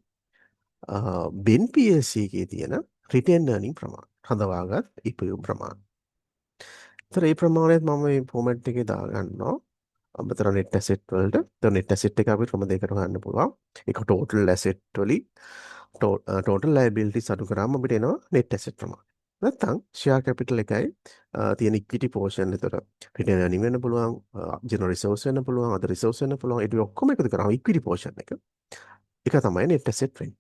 බෙන් PLC එකේ තියෙන retain earning ප්‍රමාණය. හඳවාගත් ඉපයුම් ප්‍රමාණය. ඒතර ඒ ප්‍රමාණයත් මම මේ ෆෝමැට් එකේ දාගන්නවා. අමතර net asset වලට. ඒතර net asset එක අපිට ක්‍රම දෙකකට හොයන්න පුළුවන්. එක total asset වලින් total liabilities අඩු කරාම අපිට එනවා net asset ප්‍රමාණය. නැත්නම් share capital එකයි තියෙන equity portion එතකොට retain earning වෙන්න පුළුවන්, general resource වෙන්න පුළුවන්, other resource වෙන්න පුළුවන්. ඒ ටික ඔක්කොම එකතු කරාම equity portion එක. ඒක තමයි net asset වෙන්නේ.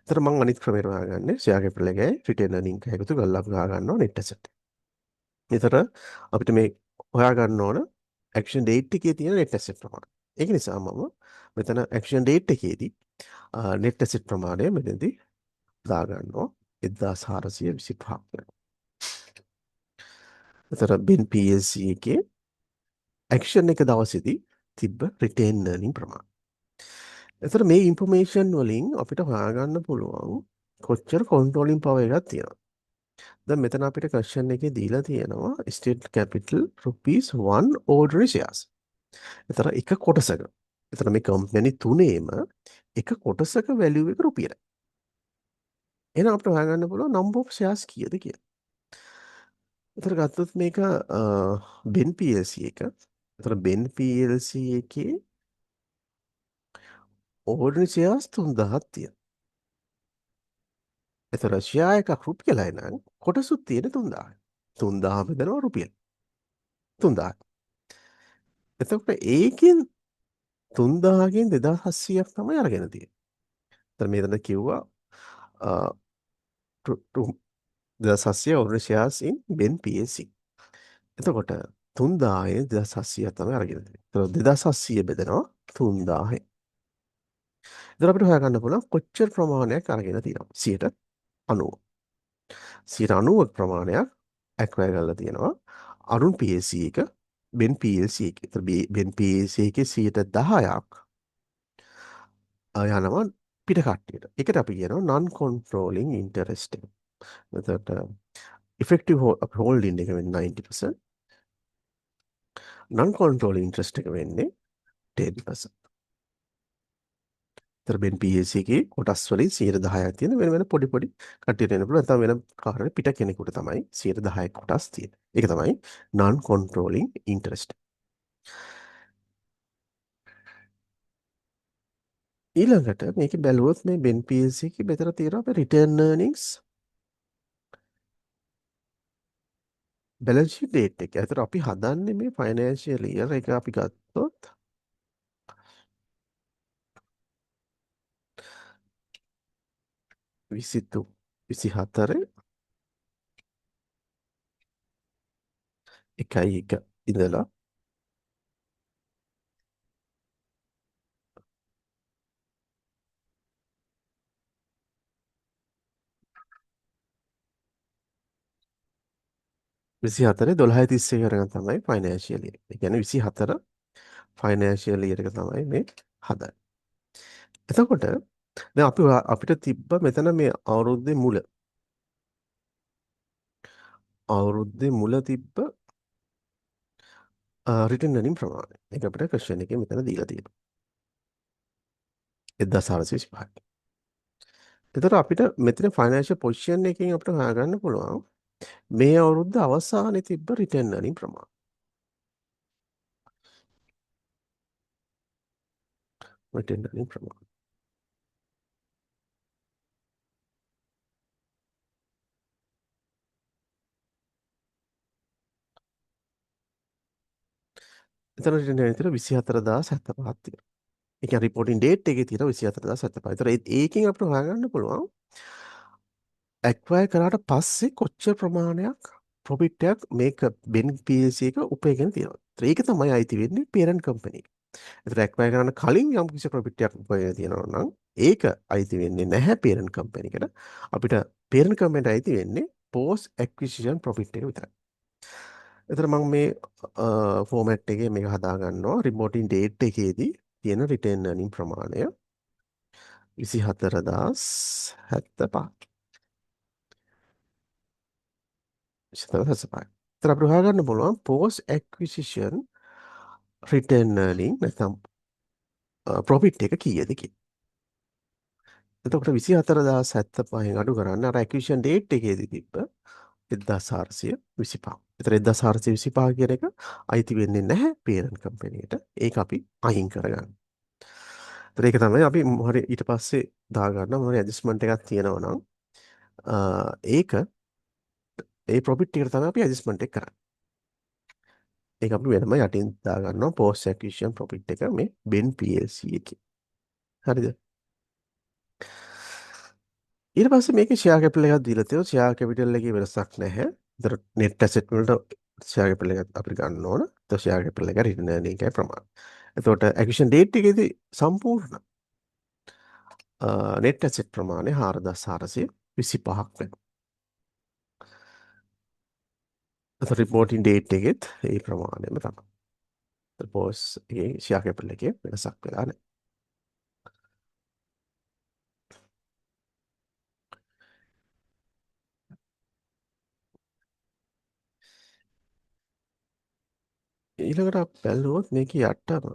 ඒතර මම අනිත් ක්‍රමයට හොයාගන්නේ share capital එකයි retain earning එක එකතු කරලා අපි හොයාගන්නවා net asset. ඒතර අපිට මේ හොයාගන්න ඕන action date එකේ තියෙන net asset ප්‍රමාණය. ඒක නිසා මම මෙතන action date එකේදී net asset ප්‍රමාණය මෙතනදී දාගන්නවා 1425. එතර බින් PLC එකේ action එක දවසේදී තිබ්බ retain earning ප්‍රමාණය. එතර මේ ඉන්ෆර්මේෂන් වලින් අපිට හොයාගන්න පුළුවන් කොච්චර controlling power එකක් තියෙනවද. දැන් මෙතන අපිට question එකේ දීලා තියෙනවා state capital rupees 1 ordinary shares. එතන එක කොටසක. එතන මේ කම්පැනි තුනේම එක කොටසක වැලියු එක රුපියලයි. එහෙනම් අපිට හොයාගන්න පුළුවන් number of shares කීයද කියලා. එතන ගත්තොත් මේක බෙන් PLC එක. එතන බෙන් PLC එකේ ordinary shares 3000ක් තියෙනවා. එතන share එකක් රුපියලයි නම් කොටසුත් තියෙන 3000යි. 3000 බෙදනවා රුපියල් 3000යි. එතකොට ඒකෙන් 3000කින් 2700ක් තමයි අරගෙන තියෙන්නේ. එතන මේකට කිව්වා 2700 ordinary shares in Ben PLC. එතකොට 3000න් 2700 තමයි අරගෙන තියෙන්නේ. එතකොට 2700 බෙදෙනවා 3000න්. එතකොට අපිට හොයාගන්න පුළුවන් කොච්චර ප්‍රමාණයක් අරගෙන තියෙනවද? 90. 90ක ප්‍රමාණයක් ඇක්වයර් කරලා තියෙනවා. අරුන් PLC එක Ben PLC එක. එතකොට Ben PLC එකේ 10%ක් යනවා පිට කට්ටියට. ඒකට අපි කියනවා non controlling interest එක. එතකොට effective holding එක වෙන්නේ 90%. non controlling interest එක වෙන්නේ 10%. ඒතර බෙන් PLC එකේ කොටස් වලින් 10%ක් තියෙන වෙන වෙන පොඩි පොඩි කට්ටියට වෙන පුළුවන්. නැත්නම් වෙන කාරණේ පිට කෙනෙකුට තමයි 10% කොටස් තියෙන්නේ. ඒක තමයි non controlling interest. ඊළඟට මේක බැලුවොත් මේ බෙන් PLC එකේ මෙතන තියෙනවා අපේ return earnings balance sheet date එක. ඒතර අපි හදන්නේ මේ financial year එක අපි ගත්තොත් 23 24 1 ඉඳලා 24 12:30 කරගෙන තමයි ෆයිනෑන්ෂියල් ඉයර්. ඒ කියන්නේ 24 ෆයිනෑන්ෂියල් ඉයර් එක තමයි මේ හදන්නේ. එතකොට දැන් අපිට තිබ්බ මෙතන මේ අවුරුද්දේ මුල තිබ්බ රිටර්න් earning ප්‍රමාණය. ඒක අපිට ක්වෙස්චන් එකේ මෙතන දීලා තියෙනවා. 1425. එතකොට අපිට මෙතන ෆයිනෑන්ෂියල් පොසිෂන් එකකින් අපිට හොයාගන්න පුළුවන් මේ අවුරුද්ද අවසානයේ තිබ්බ රිටර්න් earning ප්‍රමාණය. රිටර්න් earning ප්‍රමාණය. එතන රිටර්න් earning විතර 24075ක් තියෙනවා. ඒ කියන්නේ රිපෝටින් ඩේට් එකේ තියෙන 24075. ඒතර ඒකෙන් අපිට හොයාගන්න පුළුවන් ඇක්වයර් කරාට පස්සේ කොච්චර ප්‍රමාණයක් ප්‍රොෆිට් එකක් මේක බෙන් PLC එක උපයගෙන තියෙනවා. ඒතර ඒක තමයි අයිති වෙන්නේ පේරන්ට් කම්පැනි එක. ඒතර ඇක්වයර් කරන්න කලින් යම් කිසි ප්‍රොෆිට් එකක් උපයගෙන තියෙනවා නම් ඒක අයිති වෙන්නේ නැහැ පේරන්ට් කම්පැනි එකට. අපිට පේරන්ට් කම්පැනිට අයිති වෙන්නේ post acquisition profit එක විතරයි. එතන මම මේ ෆෝමැට් එකේ මේක හදා ගන්නවා රිපෝටින් ඩේට් එකේදී තියෙන රිටර්න් earning ප්‍රමාණය 24075. 24075. ඒතර අපිට හොයාගන්න පුළුවන් post acquisition return earning නැත්නම් profit එක කීයද කියලා. එතකොට 24075න් අඩු කරන්න අර acquisition date එකේදී තිබ්බ 1425. ඒතර 1425 කියන එක අයිති වෙන්නේ නැහැ parent කම්පැනියට. ඒක අපි අයින් කරගන්න. ඒතර ඒක තමයි අපි මොහරි ඊට පස්සේ දාගන්න මොහරි ඇඩ්ජස්ට්මන්ට් එකක් තියෙනවා නම් ඒක ඒ ප්‍රොෆිට් එකට තමයි අපි ඇඩ්ජස්ට්මන්ට් එක කරන්නේ. ඒක අපි වෙනම යටින් දාගන්නවා post acquisition profit එක මේ Ben PLC එකේ. හරිද? ඊට පස්සේ මේකේ ෂෙයා කැපිටල් එකක් දීලා තියෙනවා. ෂෙයා කැපිටල් එකේ වෙනසක් නැහැ. ඒතර net asset වලට ෂෙයා කැපිටල් එකක් අපිට ගන්න ඕන. ඒතර ෂෙයා කැපිටල් එක රිටර්න් earning එකයි ප්‍රමාණය. එතකොට acquisition date එකේදී සම්පූර්ණ net asset ප්‍රමාණය 4425ක් වෙනවා. එතකොට reporting date එකෙත් ඒ ප්‍රමාණයම තමයි. post එකේ ෂෙයා කැපිටල් එකේ වෙනසක් වෙලා නැහැ. ඊළඟට අපි බැලුවොත් මේකේ යටම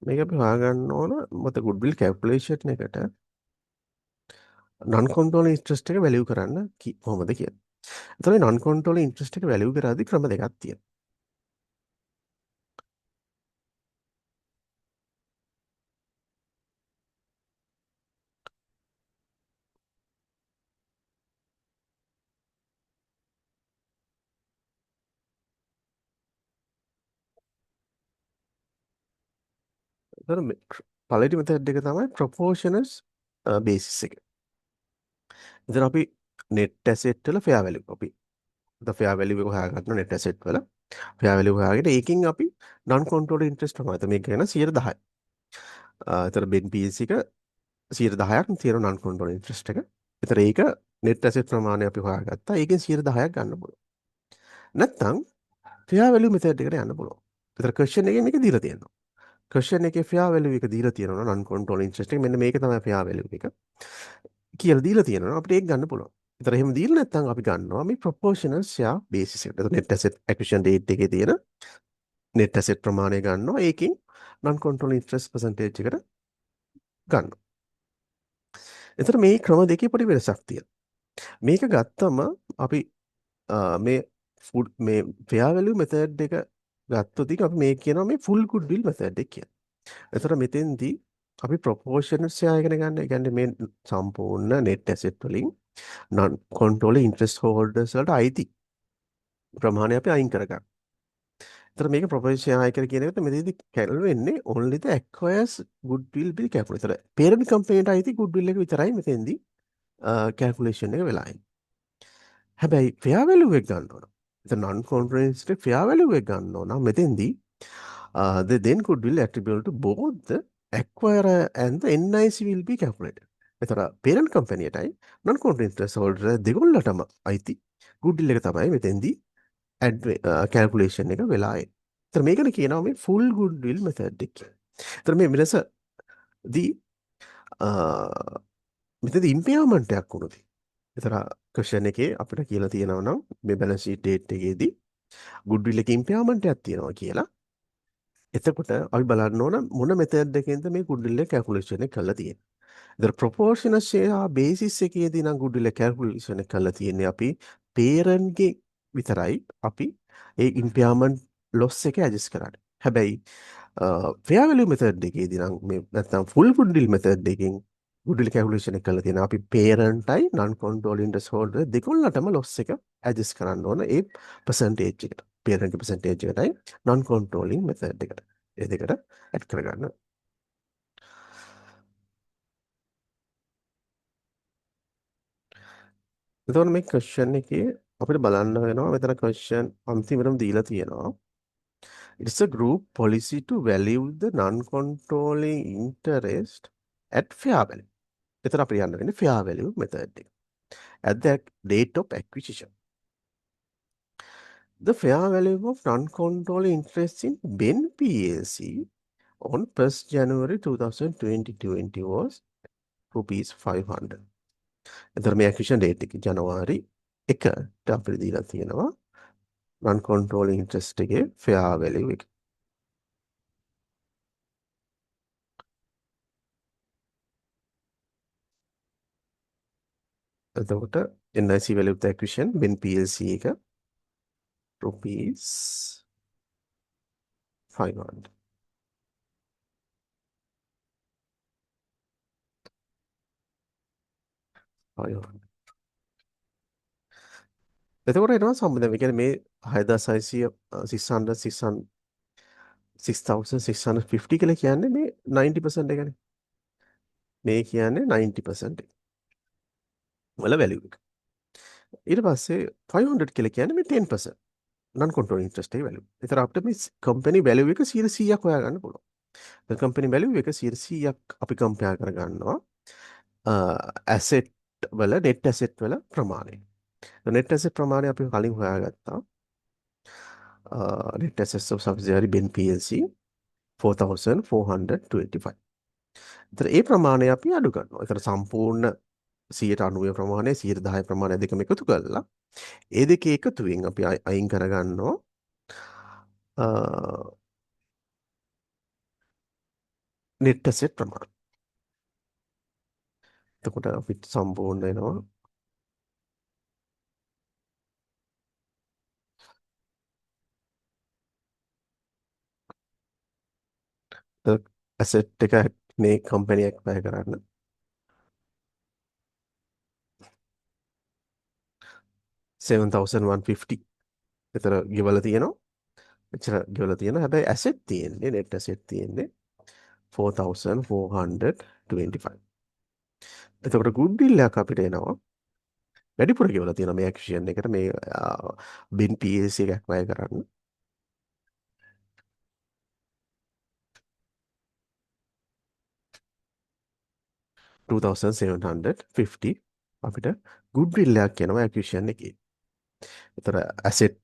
මේක අපි හොයාගන්න ඕන මොකද goodwill calculation එකට non controlling interest එක වැලියු කරන්න කොහොමද කියලා. එතකොට non controlling interest එක වැලියු කරද්දී ක්‍රම දෙකක් තියෙනවා. එතකොට පළවෙනි මෙතඩ් එක තමයි proportionate basis එක. එතන අපි net asset වල fair value අපි fair value එක හොයාගන්න net asset වල fair value හොයාගෙන ඒකෙන් අපි non controlling interest ප්‍රමාණය. එතන මේක කියන 10%. එතන Ben PLC එක 10%ක් තියෙන non controlling interest එක. එතන ඒක net asset ප්‍රමාණය අපි හොයාගත්තා. ඒකෙන් 10%ක් ගන්න පුළුවන්. නැත්නම් fair value method එකට යන්න පුළුවන්. එතන question එකේ මේක දීලා තියෙනවා. question එකේ fair value එක දීලා තියෙනවා non controlling interest එක. මෙන්න මේක තමයි fair value එක. කියලා දීලා තියෙනවා අපිට ඒක ගන්න පුළුවන්. ඒතර එහෙම දීලා නැත්නම් අපි ගන්නවා මේ proportional share basis එකට. එතකොට net asset acquisition date එකේ තියෙන net asset ප්‍රමාණය ගන්නවා. ඒකෙන් non controlling interest percentage එකට ගන්නවා. එතකොට මේ ක්‍රම දෙකේ පොඩි වෙනසක් තියෙනවා. මේක ගත්තම අපි මේ මේ fair value method එක ගත්තොත් අපි මේ කියනවා මේ full goodwill method එක කියලා. එතකොට මෙතෙන්දී අපි proportional share එකන ගන්න. ඒ කියන්නේ මේ සම්පූර්ණ net asset වලින් non controlling interest holders වලට අයිති ප්‍රමාණය අපි අයින් කරගන්න. එතකොට මේක proportional share එක කියන එකට මෙතනදී කැලු වෙන්නේ only the acquires goodwill be calculated. ඒතර parent company ට අයිති goodwill එක විතරයි මෙතෙන්දී calculation එක වෙලා ඉන්නේ. හැබැයි fair value එක ගන්න ඕන. එතන non controlling fair value එක ගන්න ඕන. මෙතෙන්දී the then goodwill attributable to both the acquirer and the NIC will be calculated. එතකොට parent company එකයි non controlling interest holder දෙගොල්ලටම අයිති goodwill එක තමයි මෙතෙන්දී calculation එක වෙලා එන්නේ. එතකොට මේකට කියනවා මේ full goodwill method එක කියලා. එතකොට මේ වෙනසදී මෙතනදී impairment එකක් වුණොත් එතන question එකේ අපිට කියලා තියෙනවා නම් මේ balance sheet date එකේදී goodwill එකේ impairment එකක් තියෙනවා කියලා. එතකොට අපි බලන්න ඕන මොන method එකෙන්ද මේ goodwill එක calculation එක කරලා තියෙන්නේ. ඒතර proportional share basis එකේදී නම් goodwill එක calculation එක කරලා තියෙන්නේ අපි parent ගේ විතරයි අපි ඒ impairment loss එක adjust කරන්නේ. හැබැයි fair value method එකේදී නම් මේ නැත්නම් full goodwill method එකෙන් goodwill calculation එක කරලා තියෙනවා අපි parentයි non controlling interest holder දෙකොල්ලටම loss එක adjust කරන්න ඕන ඒ percentage එකට. parent percentage එකටයි non controlling method එකට. ඒ දෙකට add කරගන්න. එතකොට මේ question එකේ අපිට බලන්න වෙනවා මෙතන question අන්තිමටම දීලා තියෙනවා. It's a group policy to value the non-controlling interest at fair value. එතන අපිට යන්න වෙන්නේ fair value method එක. At the date of acquisition. The fair value of non-controlling interest in Ben PLC On 1st January 2020 was rupees 500. එතකොට මේ acquisition date එක ජනවාරි 1ට අපිට දීලා තියෙනවා non controlling interest එකේ fair value එක. එතකොට NIC value of the acquisition Ben PLC එක rupees 500. එතකොට එනවා සම්බන්ධ මේ කියන්නේ මේ 6600 600 600 6650 කියලා කියන්නේ මේ 90% එකනේ. මේ කියන්නේ 90% වල value එක. ඊට පස්සේ 500 කියලා කියන්නේ මේ 10% non controlling interest එකේ value. ඒතර අපිට මේ company value එක 100%ක් හොයාගන්න පුළුවන්. දැන් company value එක 100%ක් අපි compare කරගන්නවා asset වල net asset වල ප්‍රමාණය. net asset ප්‍රමාණය අපි කලින් හොයාගත්තා. net assets of subsidiary Ben PLC 4425. එතන ඒ ප්‍රමාණය අපි අඩු කරනවා. එතන සම්පූර්ණ 190 ප්‍රමාණය 110 ප්‍රමාණය දෙකම එකතු කරලා ඒ දෙකේ එකතුවෙන් අපි අයින් කරගන්නවා net asset ප්‍රමාණය. එතකොට අපිට සම්පූර්ණ වෙනවා asset එක මේ කම්පැනි acquire කරන්න 7150 විතර ගෙවලා තියෙනවා. එච්චර ගෙවලා තියෙනවා. හැබැයි asset තියෙන්නේ net asset තියෙන්නේ 4425. එතකොට goodwill එකක් අපිට එනවා. වැඩිපුර ගෙවලා තියෙනවා මේ acquisition එකට මේ bin PLC එක acquire කරන්න. $2,750 අපිට goodwill එකක් එනවා acquisition එකේ. එතකොට asset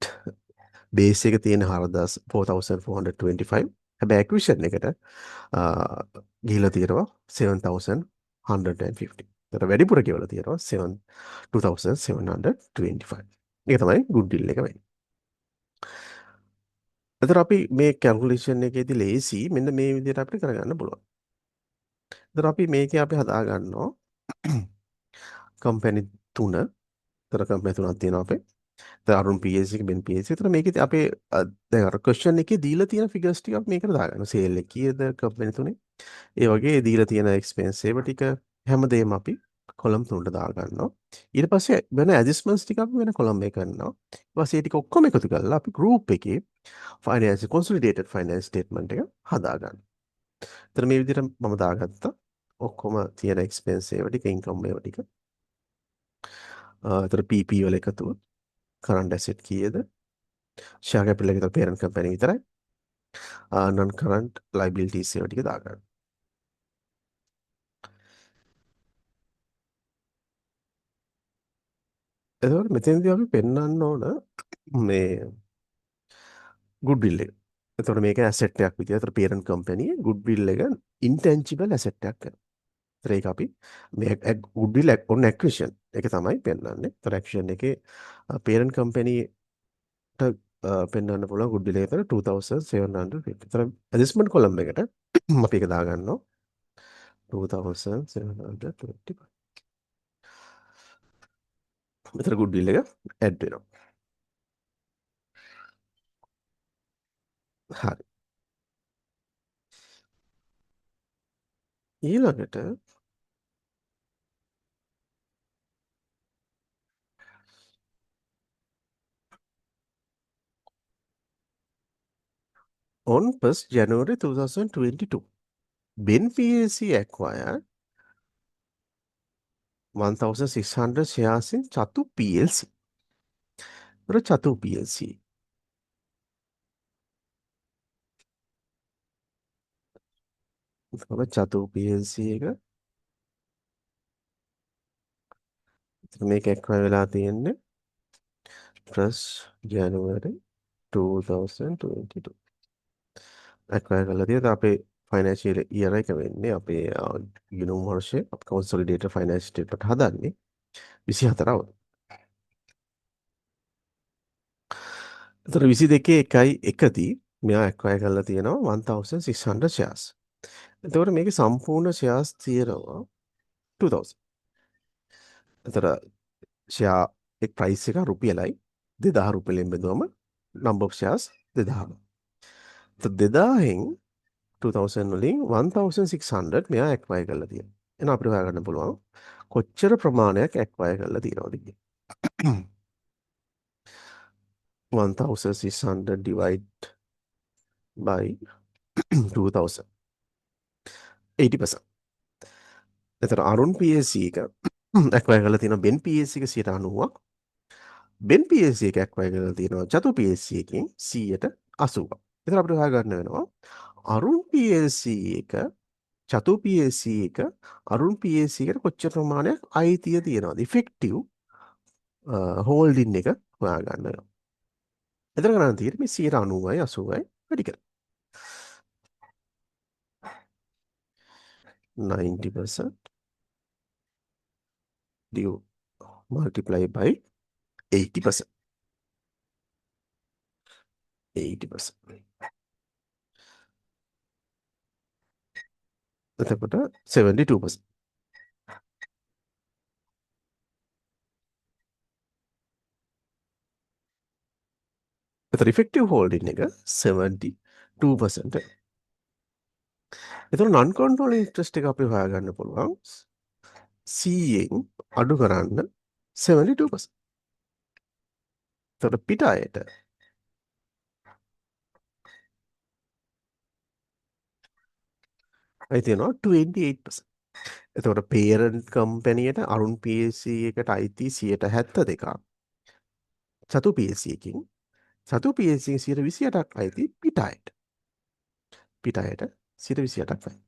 බේස් එක තියෙන 4425. හැබැයි acquisition එකට ගිහිලා තියෙනවා 7150. ඒතර වැඩිපුර ගෙවලා තියෙනවා 2725. ඒක තමයි goodwill එක වෙන්නේ. එතකොට අපි මේ calculation එකේදී ලේසි මෙන්න මේ විදිහට අපිට කරගන්න පුළුවන්. එතකොට අපි මේකේ අපි හදා ගන්නවා company 3. එතකොට company 3ක් තියෙනවා අපේ. අරුන් PLC එක Ben PLC. එතන මේකේ අපේ දැන් අර question එකේ දීලා තියෙන figures ටික අපි මේකට දාගන්නවා. sale එක කීයද company තුනේ. ඒ වගේ දීලා තියෙන expense ඒව ටික හැමදේම අපි column තුනට දාගන්නවා. ඊට පස්සේ වෙන adjustments ටික අපි වෙන column එකක කරනවා. ඊට පස්සේ ඒ ටික ඔක්කොම එකතු කරලා අපි group එකේ finance consolidated finance statement එක හදාගන්නවා. එතන මේ විදිහට මම දාගත්තා. ඔක්කොම තියෙන expense ඒව ටික income ඒව ටික. එතන PP වල එකතුව current asset කීයද? share capital එක විතර parent company විතරයි. non current liabilities ඒවා ටික දාගන්න. එතකොට මෙතනදී අපි පෙන්වන්න ඕන මේ goodwill එක. එතකොට මේක asset එකක් විදියට. එතකොට parent company goodwill එක intangible asset එකක් කරනවා. එතකොට ඒක අපි මේ goodwill on acquisition එක තමයි පෙන්වන්නේ. එතකොට acquisition එකේ parent company පෙන්වන්න පුළුවන් goodwill එක 2750. එතකොට adjustment column එකට අපි ඒක දාගන්නවා 2725. මෙතන goodwill එක add වෙනවා. හරි. ඊළඟට on 1st January 2022, Ben PLC acquired 1,600 shares in Chatu PLC. What is Chatu PLC? Chatu PLC එක මේක acquire වෙලා තියෙන්නේ 1st January 2022. acquire කරලා තියෙනවා අපේ ෆයිනෑන්ෂියල් ඉයර් එක වෙන්නේ අපේ ගිණුම් වර්ෂයේ අපි කන්සොලිඩේටඩ් ෆයිනෑන්ස් ස්ටේට්මන්ට් හදන්නේ 24 අවුරුදු. එතකොට 22 1දී මෙයා ඇක්වයර් කරලා තියෙනවා 1600 shares. එතකොට මේකේ සම්පූර්ණ shares තියෙනවා 2000. එතකොට ෂෙයා එක ප්‍රයිස් එක රුපියලයි 2000 රුපියලෙන් බෙදුවම number of shares 2000. එතකොට 2000න් 2000 වලින් 1600 මෙයා ඇක්වයර් කරලා තියෙනවා. එහෙනම් අපිට හොයාගන්න පුළුවන් කොච්චර ප්‍රමාණයක් ඇක්වයර් කරලා තියෙනවද කියලා. 1600 divide by 2000 80%. එතකොට අරුන් PSC එක ඇක්වයර් කරලා තියෙනවා බෙන් PSC එක 90ක්. බෙන් PSC එක ඇක්වයර් කරලා තියෙනවා චතු PSC එකෙන් 180ක්. එතකොට අපිට හොයාගන්න වෙනවා අරුන් PSC එක චතු PSC එක අරුන් PSC එකට කොච්චර ප්‍රමාණයක් අයිතිය තියෙනවද? ඉෆෙක්ටිව් හෝල්ඩින් එක හොයාගන්න වෙනවා. එතන ගණන් තියෙන්නේ මේ 90යි 80යි වැඩි කරලා 90% div multiply by 80%. 80%. එතකොට 72%. එතකොට effective holding එක 72%. එතකොට non controlling interest එක අපි හොයාගන්න පුළුවන් 100න් අඩු කරන්න 72%. එතකොට පිට අයට අයිති වෙනවා 28%. එතකොට parent කම්පැනියට අරුන් PSC එකට අයිති 72%. චතු PSC එකකින් චතු PSC 128ක් අයිති පිට අයට. පිට අයට 128ක් වයි.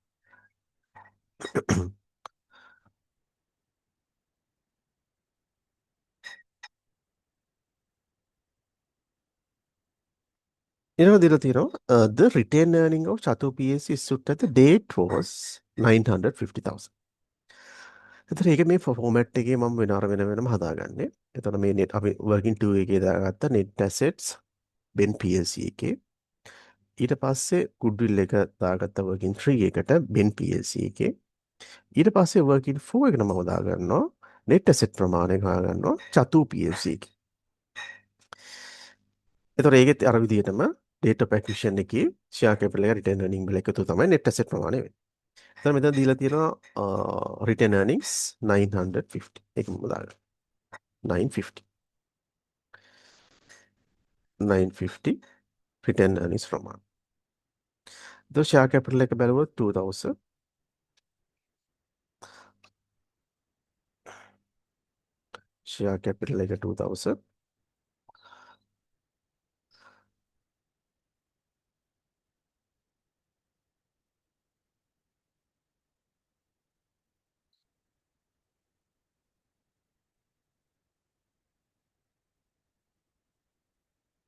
ඊළඟ දීලා තියෙනවා the return earning of චතු PSC issued at the date was 950,000. එතකොට ඒක මේ ෆෝමැට් එකේ මම වෙනම හදාගන්නේ. එතකොට මේ net අපි working 2 එකේ දාගත්ත net assets Ben PSC එකේ ඊට පස්සේ goodwill එක දාගත්ත working 3 එකට Ben PSC එකේ ඊට පස්සේ working 4 එකට මම දාගන්නවා net asset ප්‍රමාණය හොයාගන්නවා චතු PSC එකේ. එතකොට ඒකෙත් අර විදිහටම date of acquisition එකේ share capital එක return earning වල එකතු තමයි net asset ප්‍රමාණය වෙන්නේ. එතන මෙතන දීලා තියෙනවා return earnings 950. ඒක මම දාගන්න. 950. 950 return earnings ප්‍රමාණය. එතකොට share capital එක බැලුවොත් 2000 share capital එක 2000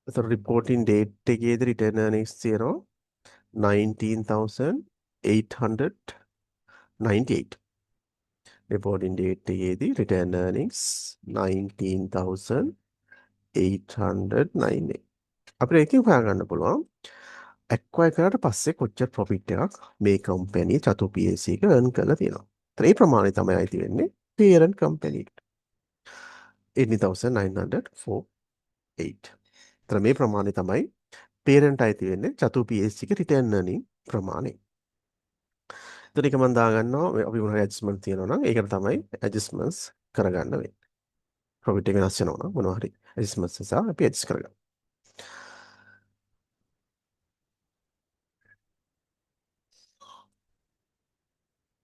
එතකොට reporting date එකේදී return earnings තියෙනවා 19,898. reporting date එකේදී return earnings 19,898. අපිට ඒකෙන් හොයාගන්න පුළුවන් acquire කරාට පස්සේ කොච්චර profit එකක් මේ company චතු PSC එක earn කරලා තියෙනවා. ඒ ප්‍රමාණය තමයි අයිති වෙන්නේ parent company එකට. 80,948. ඒතර මේ ප්‍රමාණය තමයි parent අයිති වෙන්නේ චතු PSC එක return earning ප්‍රමාණය. ඒතර ඒක මම දාගන්නවා අපි මොනවා ඇඩ්ජස්ට්මන්ට් තියෙනවා නම් ඒකට තමයි ඇඩ්ජස්ට්මන්ට්ස් කරගන්න වෙන්නේ. profit එක වෙනස් වෙනවා නම් මොනවා හරි ඇඩ්ජස්ට්මන්ට්ස් නිසා අපි ඇඩ්ජස්ට් කරගන්න.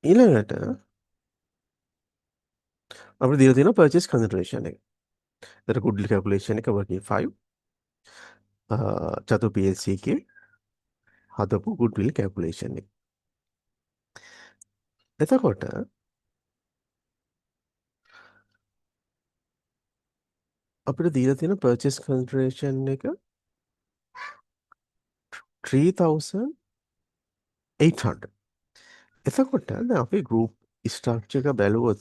ඊළඟට අපිට දීලා තියෙනවා purchase consideration එක. ඒතර goodwill calculation එක working 5 චතු PLC එකේ හදපු goodwill calculation එක. එතකොට අපිට දීලා තියෙන purchase consideration එක 3,800 800. එතකොට දැන් අපි group structure එක බැලුවොත්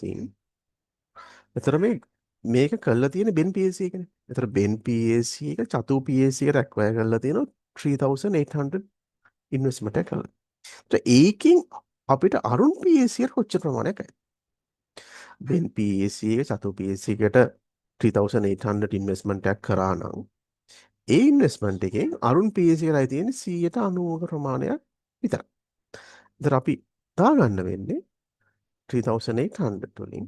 එතන මේක කරලා තියෙන Ben PSC එකනේ. එතන Ben PSC එක චතු PSC එකට acquire කරලා තියෙනවා 3800 investment එක කරලා. ඒකෙන් අපිට අරුන් PSC එකට කොච්චර ප්‍රමාණයක් ඇයි? Ben PSC එක චතු PSC එකට 3800 investment එකක් කරා නම් ඒ ඉන්වෙස්ට්මන්ට් එකෙන් අරුන් PSC එකටයි තියෙන්නේ 90% ප්‍රමාණයක් විතරයි. ඉතින් අපි දාගන්න වෙන්නේ 3800 වලින්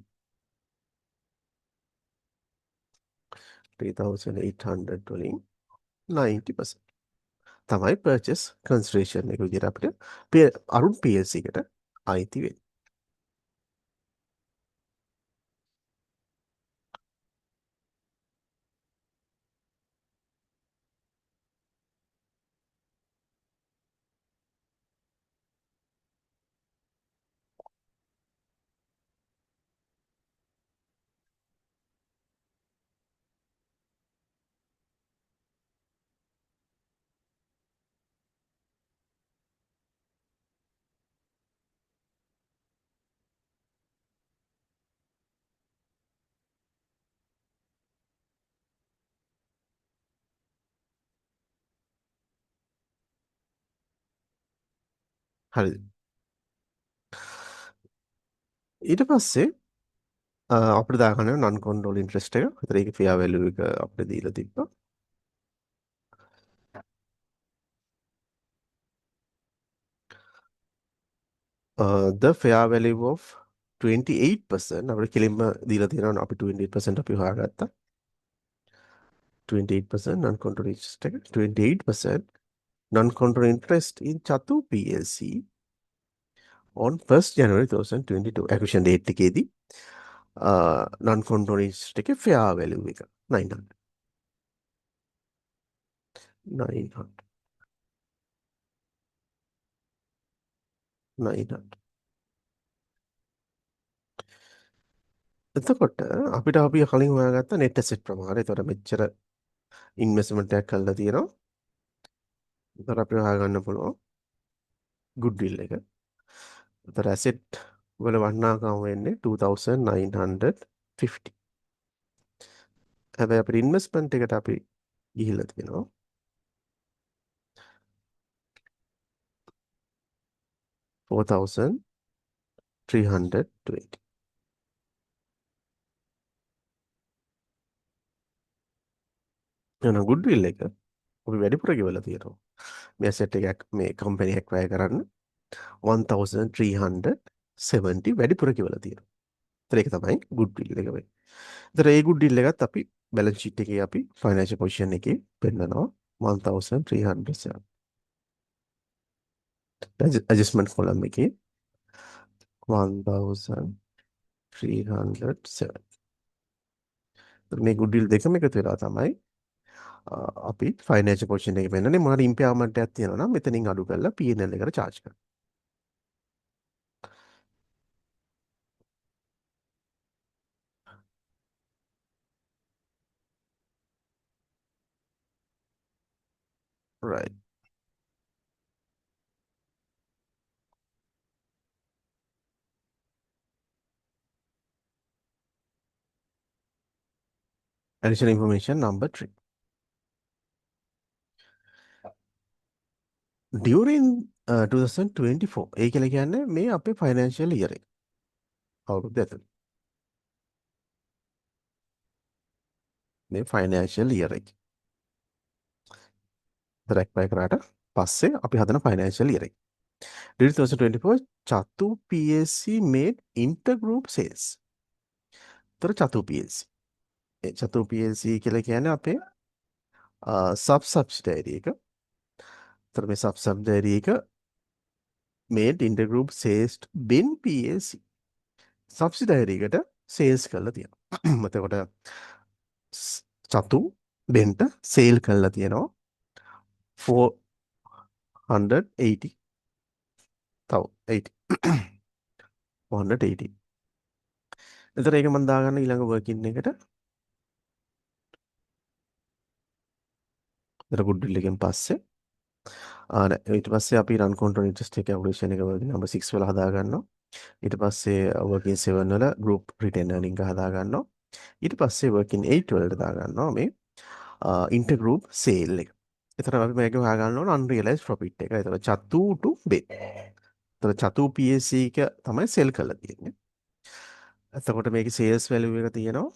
3800 වලින් 90% තමයි purchase consideration එක විදිහට අපිට අරුන් PLC එකට අයිති වෙන්නේ. හරිද? ඊට පස්සේ අපිට දාගන්න non control interest එක. ඒතර ඒකේ fair value එක අපිට දීලා තිබ්බා. The fair value of 28% අපිට කෙලින්ම දීලා තියෙනවා අපි 28% අපි හොයාගත්තා. 28% non control interest එක 28% non control interest in Chatu PLC on 1st January 2022 acquisition date එකේදී non control interest එකේ fair value එක 900 900 900 එතකොට අපිට අපි කලින් හොයාගත්ත net asset ප්‍රමාණය. ඒතකොට මෙච්චර ඉන්වෙස්ට්මන්ට් එකක් කරලා තියෙනවා. ඒතකොට අපිට හොයාගන්න පුළුවන් goodwill එක. ඒතකොට asset වල වටිනාකම වෙන්නේ 2950. හැබැයි අපේ ඉන්වෙස්ට්මන්ට් එකට අපි ගිහිල්ලා තියෙනවා 4320. එහෙනම් goodwill එක අපි වැඩිපුර ගෙවලා තියෙනවා. මේ asset එකක් මේ company එකක් වැය කරන්න 1370 වැඩිපුර ගෙවලා තියෙනවා. ඒතර ඒක තමයි goodwill එක වෙන්නේ. ඒතර ඒ goodwill එකත් අපි balance sheet එකේ අපි financial position එකේ පෙන්නනවා 1307. adjustment column එකේ 1307. මේ goodwill දෙකම එකතු වෙලා තමයි අපි financial position එක පෙන්නන්නේ. මොනවාරි impairment එකක් තියෙනවා නම් මෙතනින් අඩු කරලා P&L එකට charge කරනවා. right. additional information number 3. during 2024 ඒ කියලා කියන්නේ මේ අපේ financial year එක. අවුරුද්ද ඇතුළේ. මේ financial year එක. රැක් බයි කරාට පස්සේ අපි හදන financial year එක. during 2024 චතු PSC made intergroup sales. තර චතු PSC. ඒ චතු PSC කියලා කියන්නේ අපේ sub subsidiary එක. තර මේ sub subsidiary එක made intergroup sales to Ben PSC. subsidiary එකට sales කරලා තියෙනවා. එතකොට චතු බෙන්ට සේල් කරලා තියෙනවා 480. 480. එතකොට ඒක මම දාගන්න ඊළඟ working එකට. එතකොට goodwill එකෙන් පස්සේ ඊට පස්සේ අපි run control interest එක calculation එක working number 6 වල හදා ගන්නවා. ඊට පස්සේ working 7 වල group return earning එක හදා ගන්නවා. ඊට පස්සේ working 8 වලට දා ගන්නවා මේ intergroup sale එක. එතන අපි මේක හොයා ගන්න ඕන unrealized profit එක. එතන චතු to bet. එතන චතු PSC එක තමයි sell කරලා තියෙන්නේ. එතකොට මේකේ sales value එක තියෙනවා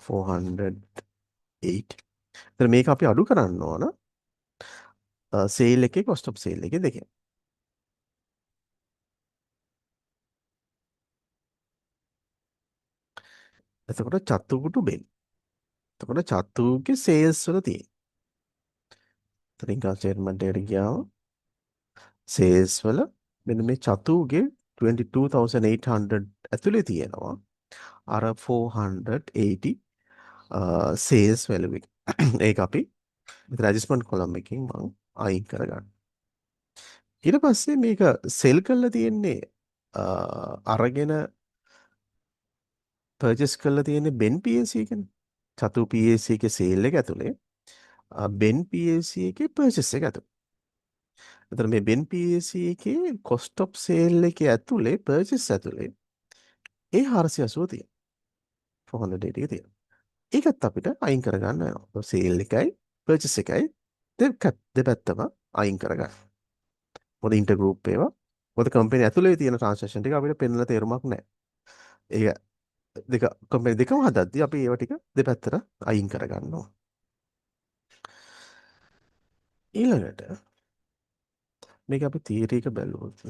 408. එතන මේක අපි අඩු කරන්න ඕන sale එකේ cost of sale එකේ දෙකෙන්. එතකොට චතු to bet. එතකොට චතුගේ sales වල තියෙන. එතන income statement එකට ගියාම sales වල මෙන්න මේ චතුගේ 22800 ඇතුලේ තියෙනවා අර 480 sales value එක. ඒක අපි මෙතන adjustment column එකකින් මම අයින් කරගන්න. ඊට පස්සේ මේක sell කරලා තියෙන්නේ අරගෙන purchase කරලා තියෙන්නේ Ben PLC එකනේ. චතු PLC එකේ sale එක ඇතුලේ Ben PLC එකේ purchase එක ඇතුලේ. එතන මේ Ben PLC එකේ cost of sale එකේ ඇතුලේ purchase ඇතුලේ ඒ 480 තියෙනවා. 480 එක තියෙනවා. ඒකත් අපිට අයින් කරගන්න වෙනවා. සේල් එකයි පර්චේස් එකයි දෙපැත්තම අයින් කරගන්න. මොකද ඉන්ටර් ගෲප් ඒවා මොකද කම්පැනි ඇතුලේ තියෙන ට්‍රාන්සැක්ෂන් ටික අපිට පෙන්වලා තේරුමක් නැහැ. ඒක දෙක කම්පැනි දෙකම හදද්දී අපි ඒවා ටික දෙපැත්තට අයින් කරගන්න ඕන. ඊළඟට මේක අපි තියරි එක බැලුවොත්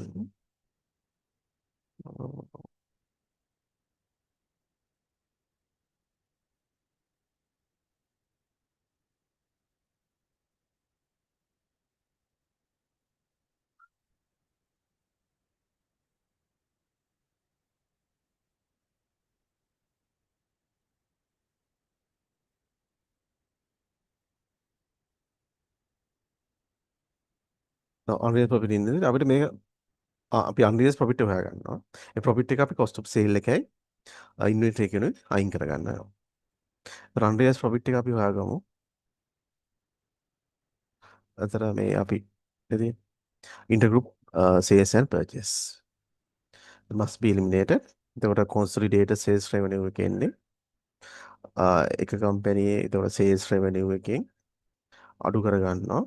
අන්රියල් ප්‍රොෆිට් ඉන්නේ අපිට මේක අපි අන්රියල් ප්‍රොෆිට් එක හොයා ගන්නවා. ඒ ප්‍රොෆිට් එක අපි cost of sale එකයි ඉන්වෙන්ටරි එකනේ අයින් කරගන්න වෙනවා. අන්රියල් ප්‍රොෆිට් එක අපි හොයාගමු. අතර මේ අපි ඉතින් intergroup sales and purchase must be eliminated. එතකොට consolidated sales revenue එකේ එන්නේ එක කම්පැනියේ එතකොට sales revenue එකෙන් අඩු කරගන්නවා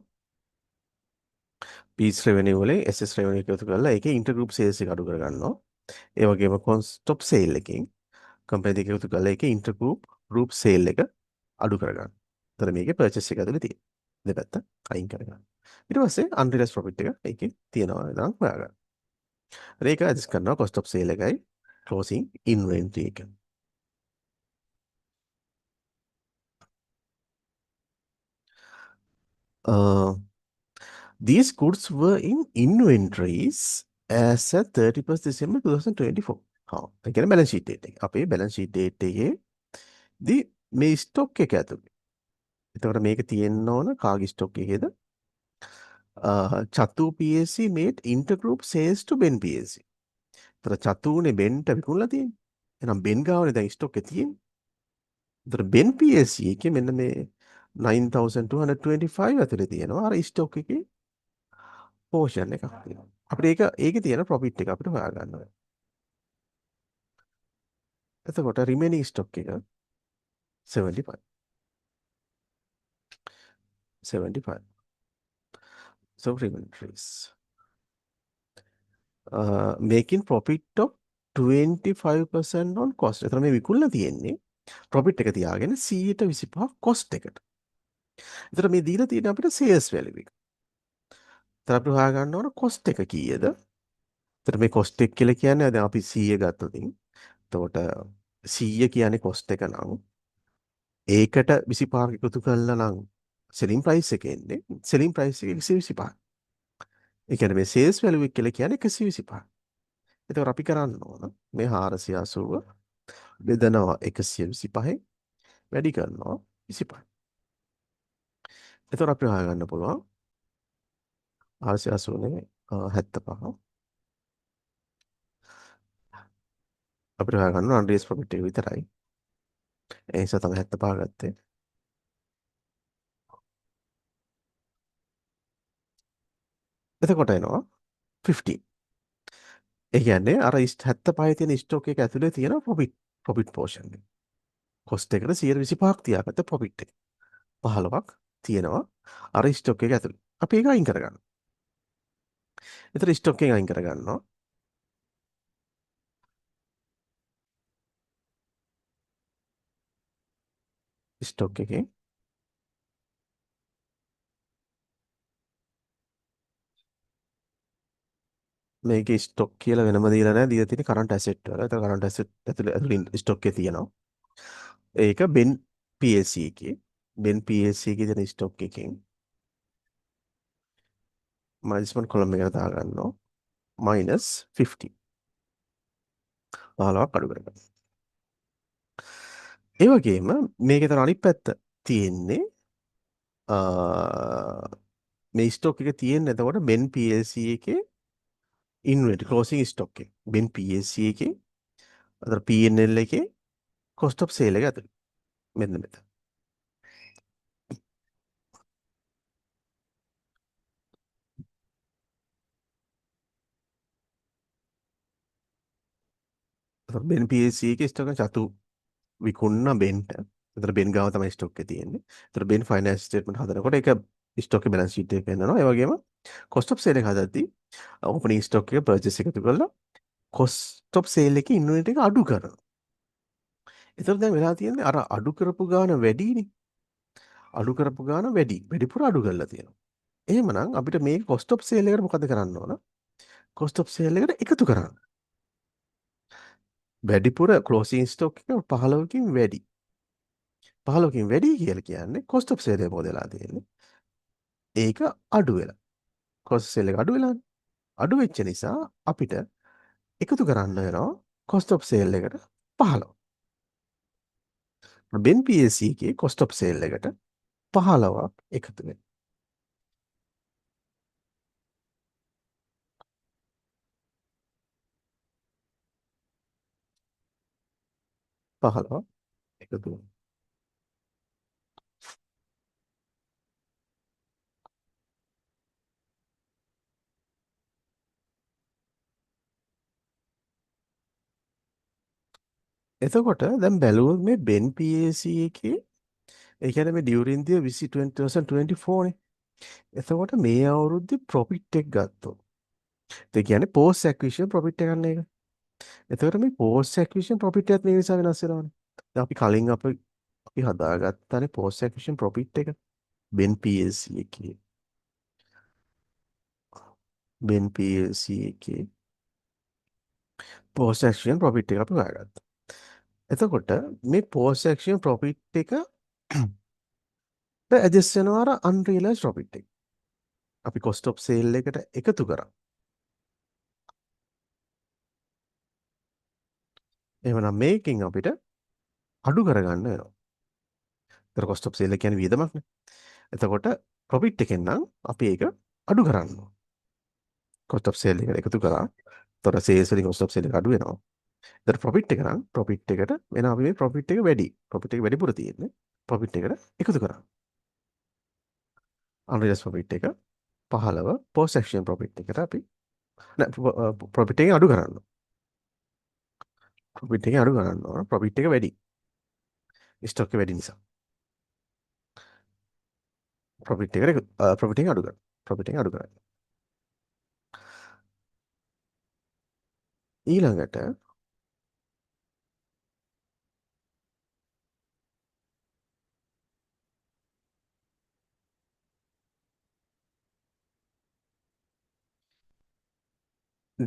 piece revenue වලින් SS revenue එක එකතු කරලා ඒකේ intergroup sales එක අඩු කරගන්නවා. ඒ වගේම cost of sale එකෙන් කම්පැනි දෙක එකතු කරලා ඒකේ intergroup sale එක අඩු කරගන්න. එතකොට මේකේ purchase එක ඇතුලේ තියෙන දෙපැත්ත අයින් කරගන්න. ඊට පස්සේ unrealized profit එක ඒකේ තියෙනවා නම් හොයාගන්න. ඒක ඇඩ්ජස්ට් කරනවා cost of sale එකයි closing inventory එක. Uh, these goods were in inventories as at 31st December 2024. හා ඒ කියන්නේ balance sheet date එක. අපේ balance sheet date එකේ දී මේ stock එක ඇතුලේ. එතකොට මේක තියෙන්න ඕන කාගේ stock එකේද? චතු PLC made intergroup sales to Ben PLC. එතකොට චතුනේ බෙන්ට විකුණලා තියෙන්නේ. එහෙනම් බෙන් ගාවනේ දැන් ස්ටොක් එක තියෙන්නේ. එතකොට බෙන් PLC එකේ මෙන්න මේ 9225 ඇතුලේ තියෙනවා අර ස්ටොක් එකේ පෝෂන් එකක් තියෙනවා. අපිට ඒකේ තියෙන ප්‍රොෆිට් එක අපිට හොයාගන්න ඕනේ. එතකොට රිමේනින් ස්ටොක් එක 75. 75. So inventories. Making profit of 25% on cost. එතන මේ විකුණලා තියෙන්නේ ප්‍රොෆිට් එක තියාගෙන 125 cost එකට. එතන මේ දීලා තියෙන අපිට sales value එක. එතන අපිට හොයාගන්න ඕන cost එක කීයද? එතන මේ cost එක කියලා කියන්නේ දැන් අපි 100 ගත්තොත් එතකොට 100 කියන්නේ cost එක නම් ඒකට 25 එකතු කළා නම් selling price එක එන්නේ selling price එක 125. ඒ කියන්නේ මේ sales value එක කියලා කියන්නේ 125. එතකොට අපි කරන්න ඕන මේ 480 බෙදනවා 125න් වැඩි කරනවා 25. එතකොට අපි හොයාගන්න පුළුවන් 480 නේ 75. අපිට හොයාගන්න unrealized profit එක විතරයි. ඒ නිසා තමයි 75 ගත්තේ. එතකොට එනවා 15. ඒ කියන්නේ අර 75 තියෙන ස්ටොක් එක ඇතුලේ තියෙන ප්‍රොෆිට් පෝෂන් එක. කොස්ට් එකට 125ක් තියාගත්ත ප්‍රොෆිට් එක. 15ක් තියෙනවා අර ස්ටොක් එක ඇතුලේ. අපි ඒක අයින් කරගන්නවා. එතන ස්ටොක් එක අයින් කරගන්නවා. ස්ටොක් එකෙන් මේකේ ස්ටොක් කියලා වෙනම දීලා නැහැ. දීලා තියෙන්නේ කරන්ට් ඇසෙට් වල. ඒතර කරන්ට් ඇසෙට් ඇතුලේ ස්ටොක් එකේ තියෙනවා. ඒක බෙන් PLC එකේ එකේ තියෙන ස්ටොක් එකෙන් මයිනස්මන්ට් කොලම් එකට දාගන්නවා. -50. 15ක් අඩු කරගන්න. ඒ වගේම මේකේ තර අනිත් පැත්ත තියෙන්නේ මේ ස්ටොක් එක තියෙන්නේ එතකොට බෙන් PLC එකේ ඉන්වෙන්ටරි ක්ලෝසින් ස්ටොක් එක. බෙන් PLC එකේ අතර P&L එකේ cost of sale එක ඇතුළේ. මෙන්න මෙතන. එතකොට බෙන් PLC එකේ ස්ටොක් එක චතු විකුණන බෙන්ට. එතකොට බෙන් ගාව තමයි ස්ටොක් එක තියෙන්නේ. එතකොට බෙන් ෆයිනෑන්ස් ස්ටේට්මන්ට් හදනකොට ඒක ස්ටොක් එක බැලන්ස් ෂීට් එකේ පෙන්නනවා. ඒ වගේම cost of sale එක හදද්දී ඕපනින් ස්ටොක් එක පර්චේස් එකතු කරලා cost of sale එකේ ඉන්වෙන්ටරි එක අඩු කරනවා. එතකොට දැන් වෙලා තියෙන්නේ අර අඩු කරපු ගාන වැඩිනේ. අඩු කරපු ගාන වැඩි. වැඩිපුර අඩු කරලා තියෙනවා. එහෙමනම් අපිට මේ cost of sale එකට මොකද කරන්න ඕන? cost of sale එකට එකතු කරන්න. වැඩිපුර closing stock එක 15කින් වැඩි. 15කින් වැඩි කියලා කියන්නේ cost of sale එක මොකද වෙලා තියෙන්නේ? ඒක අඩු වෙලා. cost of sale එක අඩු වෙලානේ. අඩු වෙච්ච නිසා අපිට එකතු කරන්න වෙනවා cost of sale එකට 15. Ben PLC එකේ cost of sale එකට 15ක් එකතු වෙනවා. 15ක් එකතු වෙනවා. එතකොට දැන් බැලුවොත් මේ Ben PLC එකේ ඒ කියන්නේ මේ during the 2024 නේ. එතකොට මේ අවුරුද්දේ profit එක ගත්තොත්. ඒ කියන්නේ post acquisition profit එකක් නේ ඒක. එතකොට මේ post acquisition profit එකත් මේ නිසා වෙනස් වෙනවනේ. දැන් අපි කලින් අපි හදාගත්තානේ post acquisition profit එක. Ben PLC එකේ. Ben PLC එකේ post acquisition profit එක අපි හොයාගත්තා. එතකොට මේ post acquisition profit එක ඇඩ්ජස්ට් වෙනවා අර unrealized profit එක. අපි cost of sale එකට එකතු කරා. එහෙමනම් මේකෙන් අපිට අඩු කරගන්න වෙනවා. ඒතර cost of sale කියන්නේ වියදමක්නේ. එතකොට profit එකෙන් නම් අපි ඒක අඩු කරන්න ඕන. cost of sale එකට එකතු කරා. එතකොට sales වලින් cost of sale එක අඩු වෙනවා. එතකොට profit එක නම් profit එකට වෙන අපි මේ profit එක වැඩි. profit එක වැඩිපුර තියෙන්නේ. profit එකට එකතු කරා. unrealized profit එක 15 post action profit එකට අපි නෑ profit එකෙන් අඩු කරන්න ඕන. profit එකෙන් අඩු කරන්න ඕන. profit එක වැඩි. stock එක වැඩි නිසා. profit එකට profit එක අඩු කරන්න. profit එක අඩු කරන්න. ඊළඟට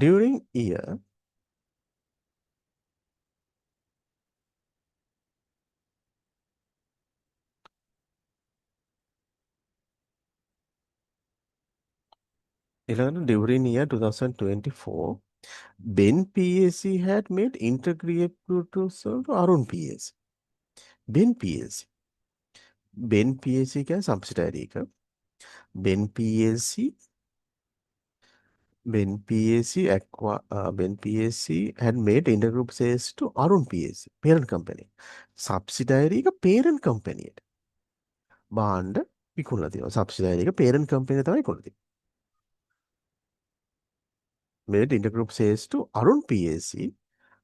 during year during year 2024 Ben PLC had made integrated proposal to Arun PLC. Ben PLC. Ben PLC क्या subsidiary का Ben PLC Ben PLC had made intergroup sales to Arun PLC parent company. subsidiary का parent company යට බාණ්ඩ විකුණලා තියෙනවා. subsidiary එක parent company තමයි විකුණලා තියෙන්නේ. made intergroup sales to Arun PLC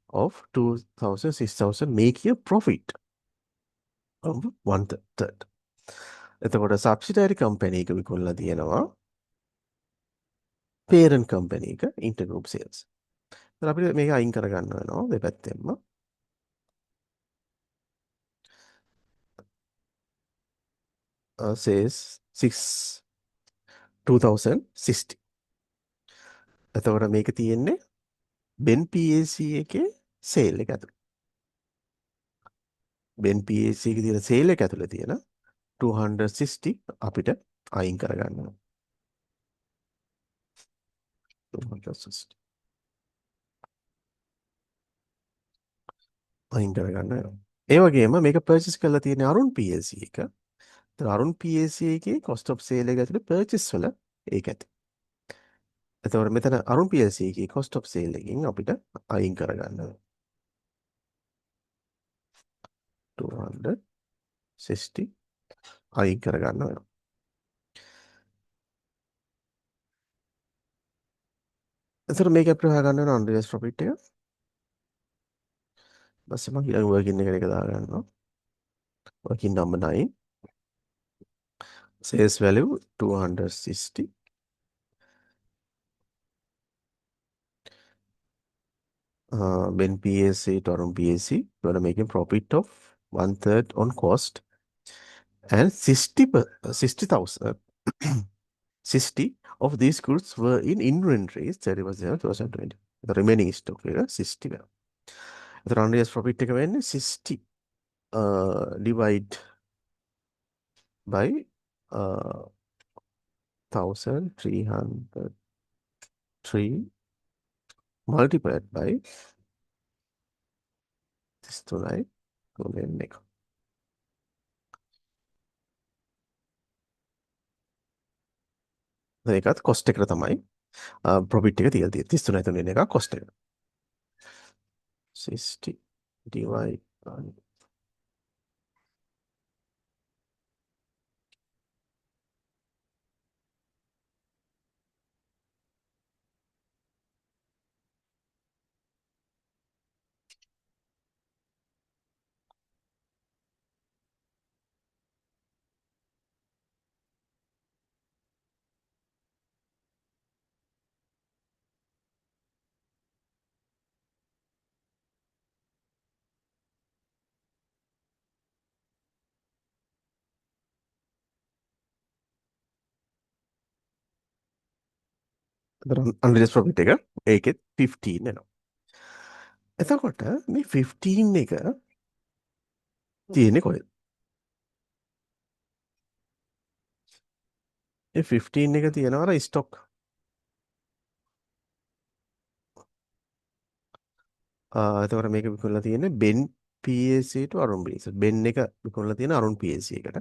of 2000, 6000, making a profit of one third. එතකොට subsidiary company එක විකුණලා තියෙනවා parent company එක intergroup sales. ඒත් අපිට මේක අයින් කරගන්න වෙනවා දෙපැත්තෙන්ම. Sales 6 2060. එතකොට මේක තියෙන්නේ Ben PLC එකේ sale එක ඇතුළේ. Ben PLC එකේ තියෙන sale එක ඇතුළේ තියෙන 260 අපිට අයින් කරගන්න ඕනේ. 260 අයින් කරගන්න වෙනවා. ඒ වගේම මේක purchase කරලා තියෙන අරුන් PLC එක. ඒතර අරුන් PLC එකේ cost of sale එක ඇතුළේ purchase වල ඒක ඇති. එතකොට මෙතන අරුන් PLC එකේ cost of sale එකෙන් අපිට අයින් කරගන්න වෙනවා. 260 අයින් කරගන්න වෙනවා. එතකොට මේක අපිට හොයාගන්න වෙන unrealized profit එක. ඊපස්සේ මම ඊළඟ working එකට එක දාගන්නවා. working number 9. Sales value 260. Ben PLC to Arun PLC, we are making profit of one third on cost and 60,000. 60 of these goods were in inventories 31st 2020. The remaining stock figure 60 වෙනවා. එතකොට unrealized profit එක වෙන්නේ 60 divide by 1303 multiplied by 33 ගුණයෙන් 1. ඒකත් cost එකට තමයි profit එක තියලා තියෙන්නේ 33 තුනෙන් එක cost එක. 60 divide by unrealized profit එක ඒකෙත් 15 එනවා. එතකොට මේ 15 එක තියෙන්නේ කොහෙද? මේ 15 එක තියෙනවා අර ස්ටොක්. එතකොට මේක විකුණලා තියෙන්නේ Ben PLC to Arun PLC. Ben එක විකුණලා තියෙන Arun PLC එකට.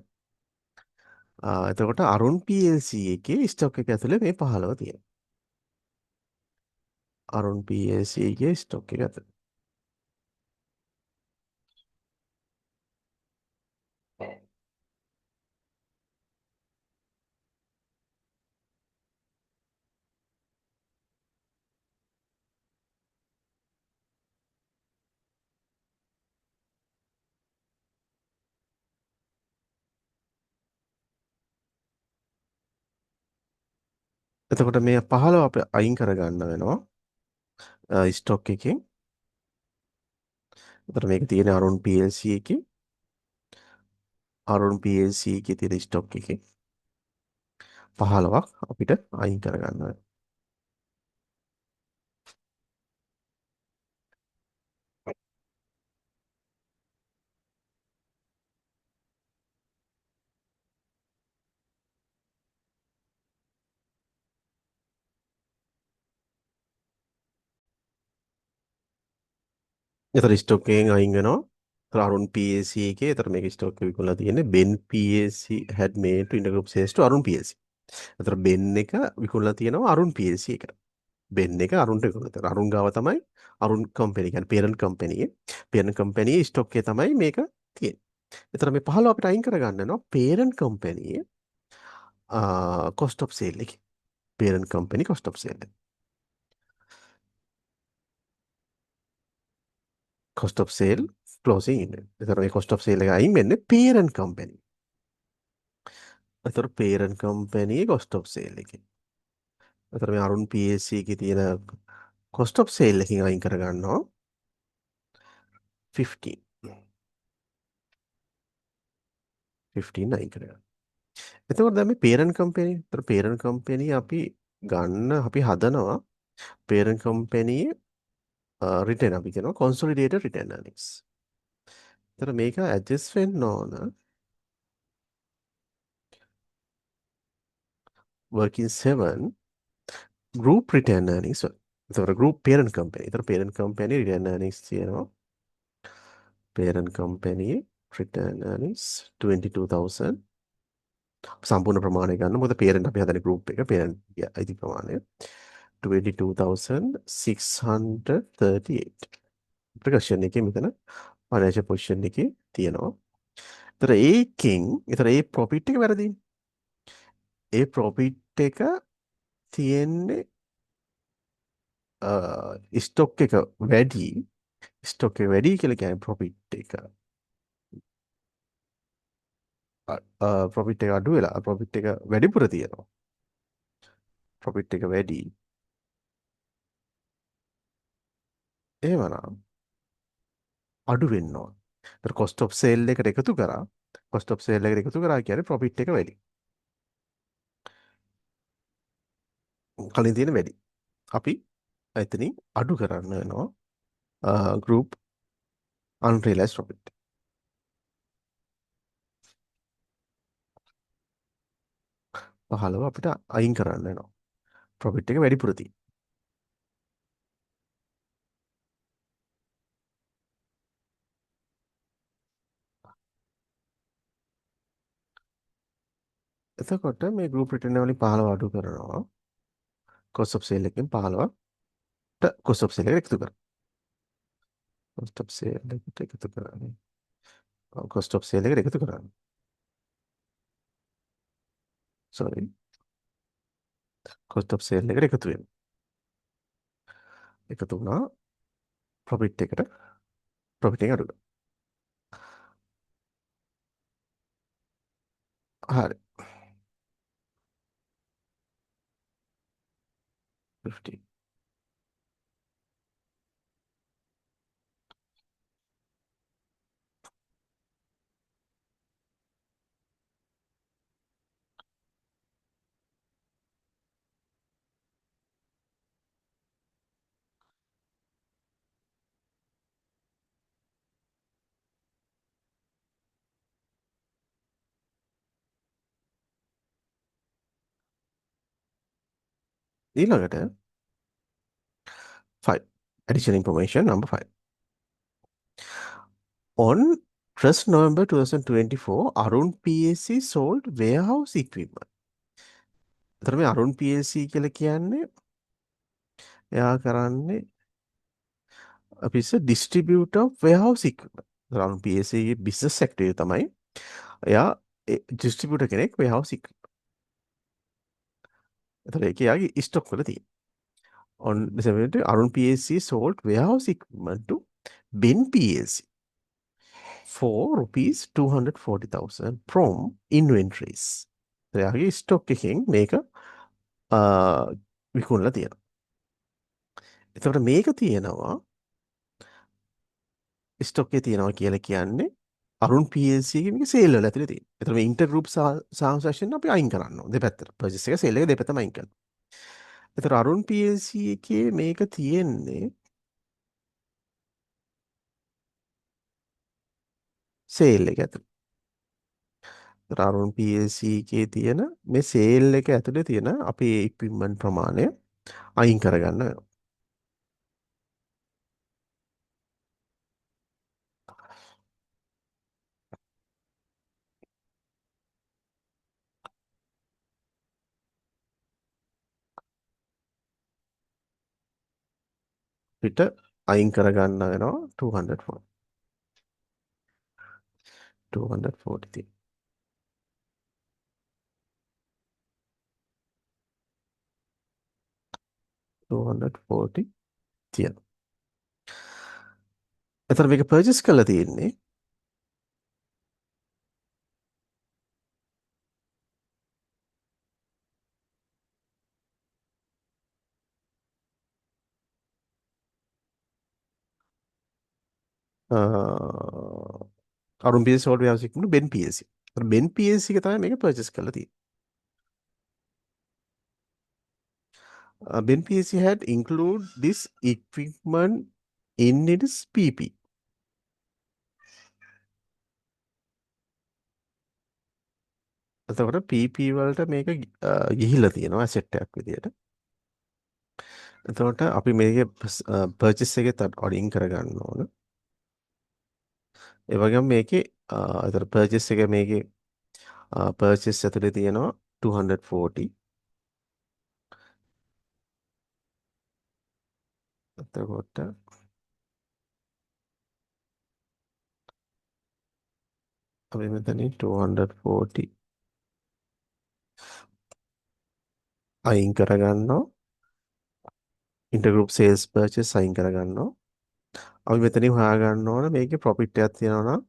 එතකොට Arun PLC එකේ ස්ටොක් එක ඇතුලේ මේ 15 තියෙනවා. Arun PLC එකේ ස්ටොක් එක ඇතුලේ. එතකොට මේ 15 අපි අයින් කරගන්න වෙනවා ස්ටොක් එකෙන්. එතකොට මේක තියෙන Arun PLC එකේ Arun PLC එකේ තියෙන ස්ටොක් එකේ 15ක් අපිට අයින් කරගන්න වෙනවා. එතකොට ස්ටොක් එකෙන් අයින් වෙනවා. එතකොට Arun PLC එකේ එතකොට මේක ස්ටොක් එක විකුණලා තියෙන්නේ Ben PLC had made to intergroup sales to Arun PLC. එතකොට Ben එක විකුණලා තියෙනවා Arun PLC එකට. Ben එක අරුන්ට විකුණලා තියෙනවා. අරුන් ගාව තමයි අරුන් කම්පැනි කියන්නේ parent company එක. parent company ස්ටොක් එකේ තමයි මේක තියෙන්නේ. එතකොට මේ 15 අපිට අයින් කරගන්න වෙනවා parent company cost of sale එක. parent company cost of sale එක. cost of sale closing ඉන්නේ. එතකොට මේ cost of sale එක අයින් වෙන්නේ parent company. එතකොට parent company cost of sale එකේ. එතකොට මේ අරුන් PSC එකේ තියෙන cost of sale එකකින් අයින් කර ගන්නවා 15. 15 අයින් කර ගන්නවා. එතකොට දැන් මේ parent company, එතකොට parent company අපි හදනවා parent company return අපි කියනවා consolidated return earnings. එතකොට මේක adjust වෙන්න ඕන working 7 group return earnings. එතකොට group parent company. එතකොට parent company return earnings තියෙනවා. parent company return earnings 22,000 සම්පූර්ණ ප්‍රමාණය ගන්න. මොකද parent අපි හදන්නේ group එක parent අයිති ප්‍රමාණය 22,638. ප්‍රකාශන එකේ මෙතන financial position එකේ තියෙනවා. ඒතර ඒ profit එක වැරදි. ඒ profit එක තියෙන්නේ ස්ටොක් එක වැඩි ස්ටොක් එක වැඩි කියලා කියන්නේ ප්‍රොෆිට් එක අඩු වෙලා ප්‍රොෆිට් එක වැඩිපුර තියෙනවා. ප්‍රොෆිට් එක වැඩි. එහෙමනම් අඩු වෙන්න ඕන. ඒතර cost of sale එකට එකතු කරා. cost of sale එකට එකතු කරා කියන්නේ profit එක වැඩි. කලින් තියෙන වැඩි. අපි එතනින් අඩු කරන්න වෙනවා group unrealized profit. පහළව අපිට අයින් කරන්න වෙනවා. profit එක වැඩිපුර තියෙන. එතකොට මේ group return වලින් 15 අඩු කරනවා. cost of sale එකෙන් 15ට cost of sale එකට එකතු කරනවා. cost of sale එකට එකතු කරන්නේ. cost of sale එකට එකතු කරන්නේ. sorry. cost of sale එකට එකතු වෙනවා. එකතු වුණා profit එකට profit එක අඩු කරනවා. හරි. 50. ඊළඟට 5. Additional information number 5. On 1st November 2024, Arun PSC sold warehouse equipment. එතන මේ අරුන් PLC කියලා කියන්නේ එයා කරන්නේ අපි distributor of warehouse equipment. Arun PLC ගේ business sector එක තමයි. එයා distributor කෙනෙක් warehouse equipment. එතන ඒක එයාගේ stock වල තියෙන. On December 20, Arun PLC sold warehouse equipment to Ben PLC for rupees 240,000 from inventories. එයාගේ stock එකෙන් මේක විකුණලා තියෙනවා. එතකොට මේක තියෙනවා ස්ටොක් එකේ තියෙනවා කියලා කියන්නේ අරුන් PLC එකේ මේක සේල් වල ඇතුලේ තියෙනවා. එතකොට මේ ඉන්ටර් ගෲප් transaction අපි අයින් කරන්න ඕනේ දෙපැත්තට. පර්චේස් එක සේල් එක දෙපැත්තම අයින් කරනවා. එතකොට අරුන් PLC එකේ මේක තියෙන්නේ සේල් එක ඇතුලේ. එතකොට අරුන් PLC එකේ තියෙන මේ සේල් එක ඇතුලේ තියෙන අපේ ඉක්විප්මන්ට් ප්‍රමාණය අයින් කරගන්න වෙනවා. පිට අයින් කරගන්න වෙනවා 240. 240. 240 තියෙනවා. එතකොට මේක පර්චේස් කරලා තියෙන්නේ අරුන් PSC වලට ව්‍යාපෘති කරන බෙන් PSC. බෙන් PSC එක තමයි මේක පර්චේස් කරලා තියෙන්නේ. Ben PSC had include this equipment in its PP. එතකොට PP වලට මේක ගිහිල්ලා තියෙනවා asset එකක් විදියට. එතකොට අපි මේකේ purchase එකෙත් අඩින් කරගන්න ඕන. ඒ වගේම මේකේ එතකොට purchase එක මේකේ purchase ඇතුලේ තියෙනවා 240. එතකොට අපි මෙතනින් 240 අයින් කරගන්නවා. intergroup sales purchase අයින් කරගන්නවා. අපි මෙතනින් හොයාගන්න ඕන මේකේ profit එකක් තියෙනවා නම්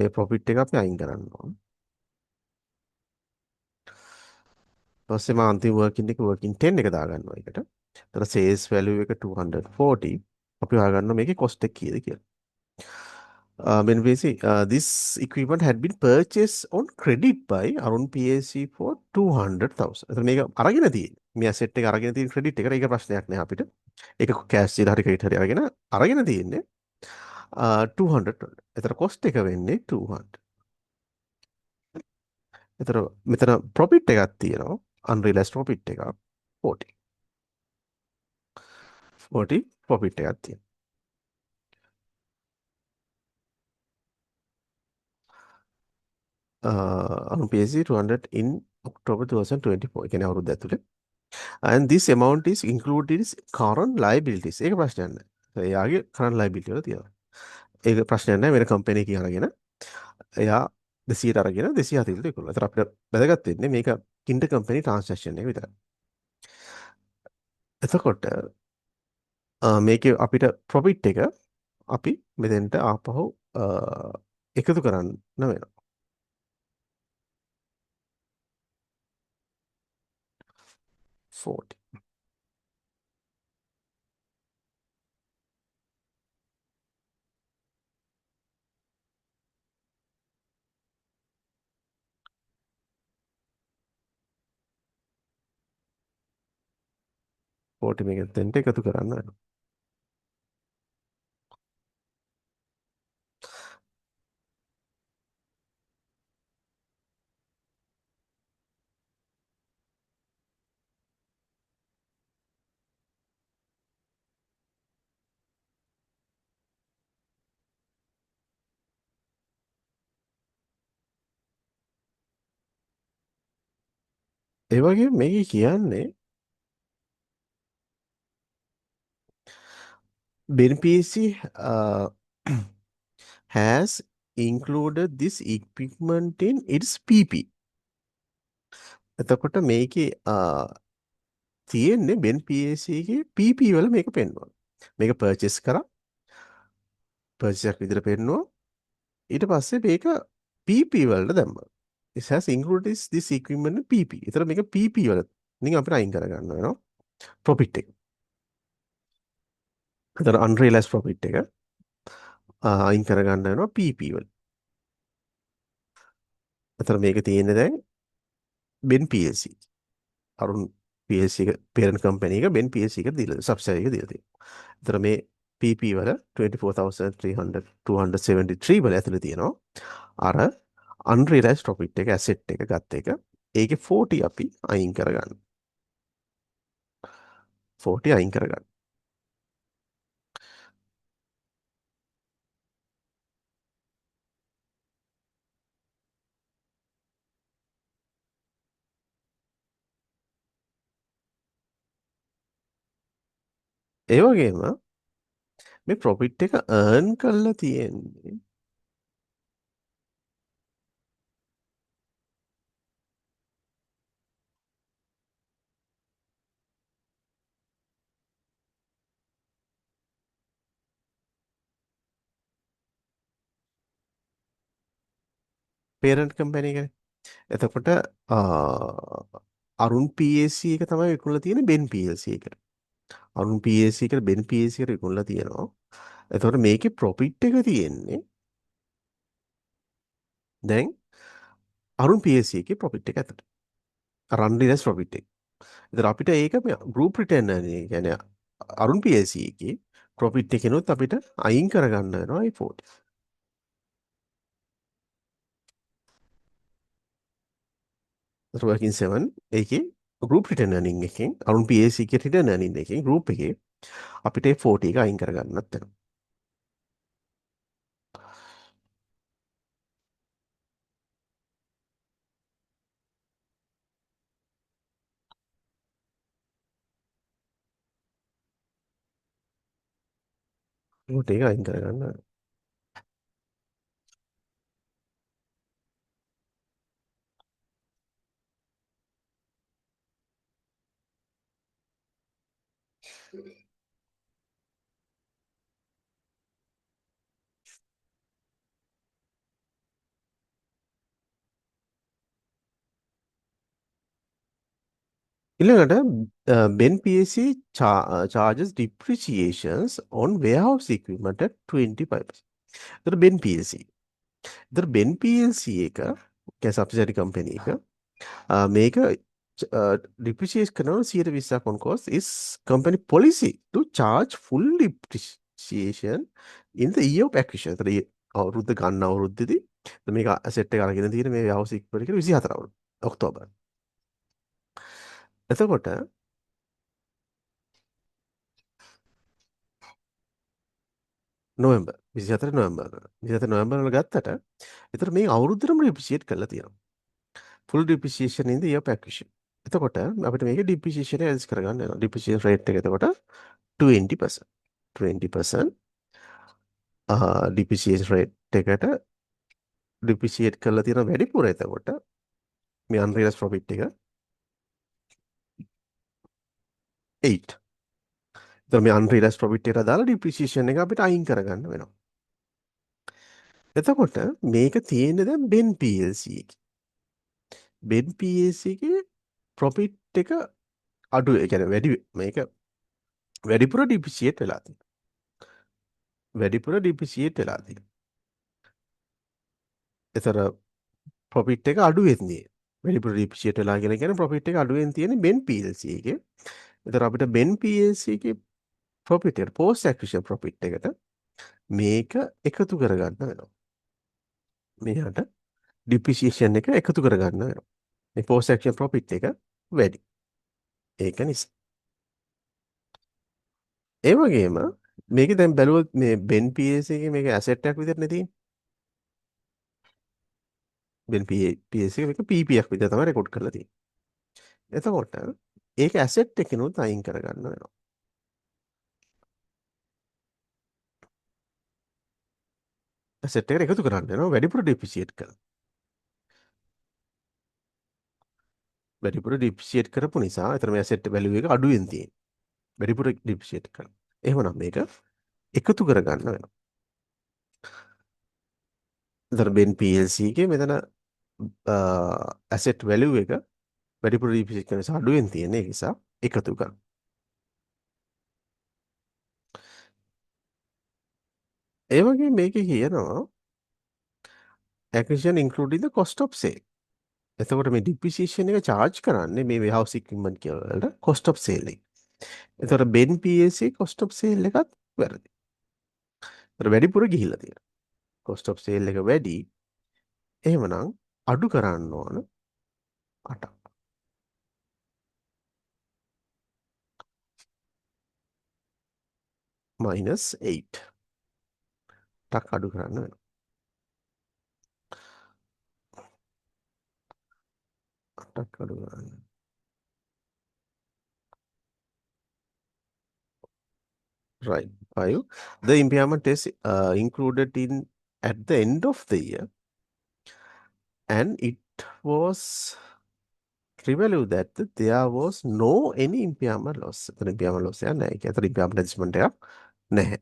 ඒ profit එක අපි අයින් කරන්න ඕන. ඊපස්සේ මම අන්තිම working එක working 10 එක දාගන්නවා එකට. එතන sales value එක 240. අපි හොයාගන්න මේකේ cost එක කීයද කියලා. When we see this equipment had been purchased on credit by Arun PSC for 200,000. එතන මේක අරගෙන තියෙන්නේ. මේ asset එක අරගෙන තියෙන credit එකට ඒක ප්‍රශ්නයක් නෑ අපිට. ඒක cash දීලා හරි credit හරි අරගෙන තියෙන්නේ 200. එතන cost එක වෙන්නේ 200. එතන මෙතන profit එකක් තියෙනවා. unrealized profit එකක් 40. 40 profit එකක් තියෙනවා. අනු PSC 200 in October 2024. ඒ කියන්නේ අවුරුද්ද ඇතුලේ. And this amount is included in current liabilities. ඒක ප්‍රශ්නයක් නෑ. එයාගේ current liability වල තියෙනවා. ඒක ප්‍රශ්නයක් නෑ වෙන කම්පැනි එකකින් අරගෙන එයා 200ට අරගෙන 240ට විකුණනවා. ඒතර අපිට වැදගත් වෙන්නේ මේක ඉන්ටර් කම්පැනි ට්‍රාන්සැක්ෂන් එක විතරයි. එතකොට මේකේ අපිට ප්‍රොෆිට් එක අපි මෙතෙන්ට ආපහු එකතු කරන්න වෙනවා. 40. මේක දෙන්න එකතු කරන්න වෙනවා. ඒ වගේ මේකේ කියන්නේ BNPC has included this equipment in its PP. එතකොට මේකේ තියෙන්නේ Ben PSC එකේ PP වල මේක පෙන්වනවා. මේක purchase කරා purchase එකක් විදිහට පෙන්වුවා. ඊට පස්සේ මේක PP වලට දැම්මා. It has included this equipment in PP. ඒතර මේක PP වල නිකන් අපිට අයින් කරගන්න වෙනවා. profit එක. ඒතර unrealized profit එක අයින් කරගන්න වෙනවා PP වල. ඒතර මේක තියෙන්නේ දැන් Ben PSC. අරුන් PSC එක parent company එක Ben PSC එක දීලා subsidiary එක දීලා තියෙනවා. ඒතර මේ PP වල 24,300 273 වල ඇතුළේ තියෙනවා. අර unrealized profit එක asset එක ගත්ත එක. ඒකේ 40 අපි අයින් කරගන්න. 40 අයින් කරගන්න. ඒ වගේම මේ profit එක earn කරලා තියෙන්නේ පේරන්ට් කම්පැනි එක. එතකොට අරුන් PLC එක තමයි විකුණලා තියෙන්නේ බෙන් PLC එකට. අරුන් PLC එකට බෙන් PLC එකට විකුණලා තියෙනවා. එතකොට මේකේ ප්‍රොෆිට් එක තියෙන්නේ දැන් අරුන් PLC එකේ ප්‍රොෆිට් එක ඇතුළේ. රන් රිලස් ප්‍රොෆිට් එක. ඒතර අපිට ඒක ගෲප් රිටර්න් ඒ කියන්නේ අරුන් PLC එකේ ප්‍රොෆිට් එකනොත් අපිට අයින් කරගන්න වෙනවා ඒ 40. working 7 ඒකේ group return earning එකෙන් අරුන් PLC එකේ return earning එකෙන් group එකේ අපිට ඒ 40 එක අයින් කරගන්නත් වෙනවා. ඒකට ඒක අයින් කරගන්න. ඊළඟට Ben PLC charges depreciations on warehouse equipment at 25%. ඒතර Ben PLC. ඒතර Ben PLC එක කියන්නේ සබ්සිඩරි කම්පැනි එක මේක depreciate කරනවා 120ක් on cost is company policy to charge full depreciation in the year of acquisition. ඒතර අවුරුද්ද ගන්න අවුරුද්දේදී මේක asset එක අරගෙන තියෙන මේ warehouse equipment එක 24 අවුරුද්ද ඔක්තෝබර්. එතකොට නොවැම්බර් 24 නොවැම්බර් 24 නොවැම්බර් වල ගත්තට ඒතර මේ අවුරුද්දටම depreciate කරලා තියෙනවා. full depreciation in the year of acquisition. එතකොට අපිට මේක depreciation එක ඇඩ්ජස්ට් කරගන්න වෙනවා. depreciation rate එක එතකොට 20%. 20% depreciation rate එකට depreciate කරලා තියෙන වැඩිපුර එතකොට මේ unrealized profit එක 8. එතකොට මේ unrealized profit එකට දාලා depreciation එක අපිට අයින් කරගන්න වෙනවා. එතකොට මේක තියෙන්නේ දැන් Ben PLC එකේ. Ben PLC එකේ profit එක අඩු ඒ කියන්නේ වැඩි මේක වැඩිපුර depreciate වෙලා තියෙනවා. වැඩිපුර depreciate වෙලා තියෙනවා. ඒතර profit එක අඩු වෙන්නේ. වැඩිපුර depreciate වෙලා කියලා කියන්නේ profit එක අඩුවෙන් තියෙන්නේ Ben PLC එකේ. ඒතර අපිට Ben PLC එකේ profit එක post acquisition profit එකට මේක එකතු කරගන්න වෙනවා. මෙයාට depreciation එක එකතු කරගන්න වෙනවා. මේ post acquisition profit එක වැඩි. ඒක නිසා. ඒ වගේම මේක දැන් බැලුවොත් මේ Ben PLC එකේ මේක asset එකක් විදිහට තියෙන්නේ. Ben PLC එක මේක PP එකක් විදිහට තමයි රෙකෝඩ් කරලා තියෙන්නේ. එතකොට ඒක asset එකනොත් අයින් කරගන්න වෙනවා. asset එකට එකතු කරන්න වෙනවා වැඩිපුර depreciate කරලා. වැඩිපුර depreciate කරපු නිසා එතන මේ asset value එක අඩුවෙන් තියෙන්නේ. වැඩිපුර depreciate කරලා. එහෙමනම් මේක එකතු කරගන්න වෙනවා. එතන Ben PLC එකේ මෙතන asset value එක වැඩිපුර depreciate කරන නිසා අඩුවෙන් තියෙන නිසා එකතු කරනවා. ඒ වගේ මේකේ කියනවා acquisition including the cost of sale. එතකොට මේ depreciation එක charge කරන්නේ මේ warehouse equipment වලට cost of sale එක. එතකොට Ben PLC cost of sale එකත් වැරදි. ඒතර වැඩිපුර ගිහිල්ලා තියෙනවා. cost of sale එක වැඩි. එහෙමනම් අඩු කරන්න ඕන 8ක්. -8. ටක් අඩු කරන්න වෙනවා. 8ක් අඩු කරන්න. Right. 5. The impairment is included in at the end of the year and it was revealed that there was no any impairment loss. එතන impairment loss එකක් නැහැ. ඒක ඇතර impairment adjustment එකක් නැහැ.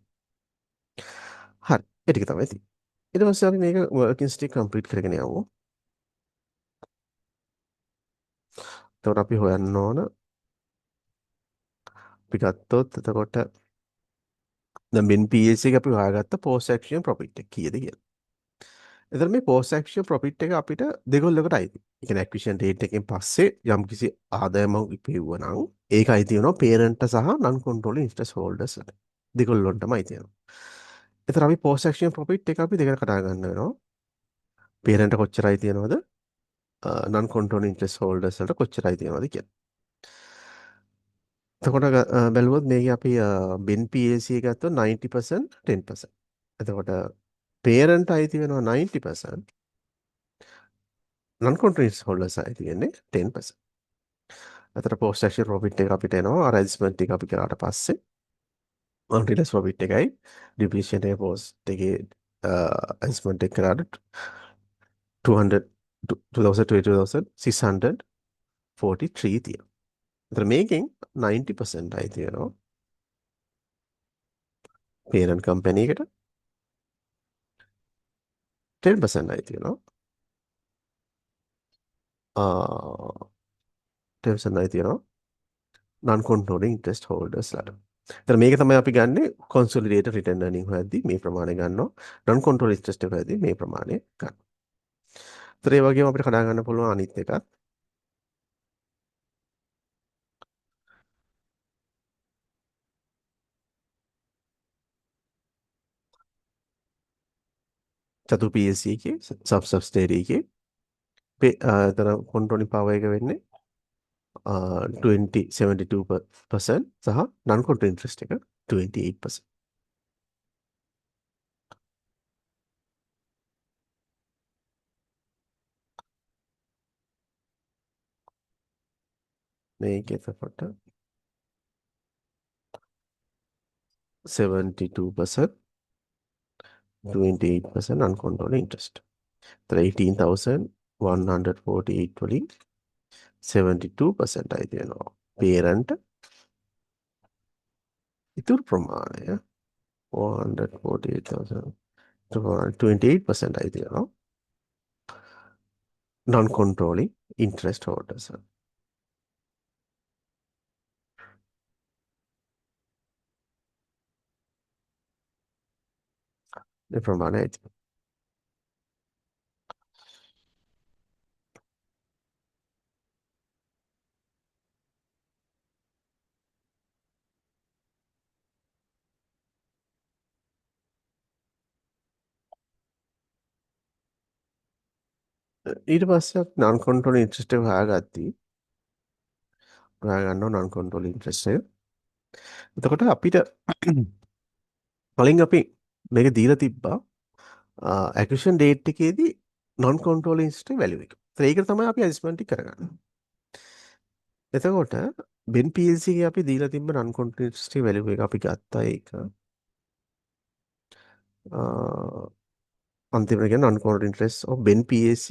හරි. ඒ ටික තමයි තියෙන්නේ. ඊට පස්සේ අපි මේක working stick complete කරගෙන යමු. එතකොට අපි හොයන්න ඕන අපි ගත්තොත් එතකොට දැන් බින් PLC එක අපි හොයාගත්ත post action profit එක කීයද කියලා. එතකොට මේ post action profit එක අපිට දෙගොල්ලකට අයිති. ඒ කියන්නේ acquisition rate එකෙන් පස්සේ යම්කිසි ආදායමක් ඉපෙව්වා නම් ඒක අයිති වෙනවා parent සහ non controlling interest holders ට. දෙගොල්ලොන්ටම අයිති වෙනවා. එතකොට අපි post action profit එක අපි දෙකට කඩා ගන්න වෙනවා. parent කොච්චරයි තියනවද? non controlling interest holders වලට කොච්චරයි තියනවද කියලා. එතකොට බැලුවොත් මේක අපි බින් PLC එක ගත්තොත් 90% 10%. එතකොට parent අයිති වෙනවා 90%. non controlling holders අයිති වෙන්නේ 10%. එතකොට post action profit එක අපිට එනවා arrangement ටික අපි කරාට පස්සේ unrealized profit එකයි depreciation එක post එකේ arrangement එක කරාට 200 2643 තියෙනවා. එතකොට මේකෙන් 90% අයිති වෙනවා parent company එකට 10% අයිති වෙනවා 10% අයිති වෙනවා non controlling interest holders ලාට. එතන මේක තමයි අපි ගන්නෙ consolidated return earning හොයද්දී මේ ප්‍රමාණය ගන්නවා. non controlling interest එක හොයද්දී මේ ප්‍රමාණය ගන්නවා. ඒතර ඒ වගේම අපිට කඩා ගන්න පුළුවන් අනිත් එකත් චතු PLC එකේ subsidiary එකේ එතන controlling power එක වෙන්නේ 72% සහ non controlling interest එක 28%. මේක එතකොට 72% 28% non controlling interest. එතන 18,148 වලින් 72% අයිති වෙනවා. parent ඉතුරු ප්‍රමාණය 448,000 28% අයිති වෙනවා. non controlling interest holders. මේ ප්‍රමාණය අයිති. ඊට පස්සේ non controlling interest එක හොයාගත්තා. හොයාගන්නවා non controlling interest එක. එතකොට අපිට කලින් අපි මේක දීලා තිබ්බා acquisition date එකේදී non controlling interest value එක. ඒක තමයි අපි adjustment කරගන්නේ. එතකොට බෙන් PLC එකේ අපි දීලා තිබ්බ non controlling interest value එක අපි ගත්තා ඒක. අන්තිමට කියන non controlling interest of Ben PLC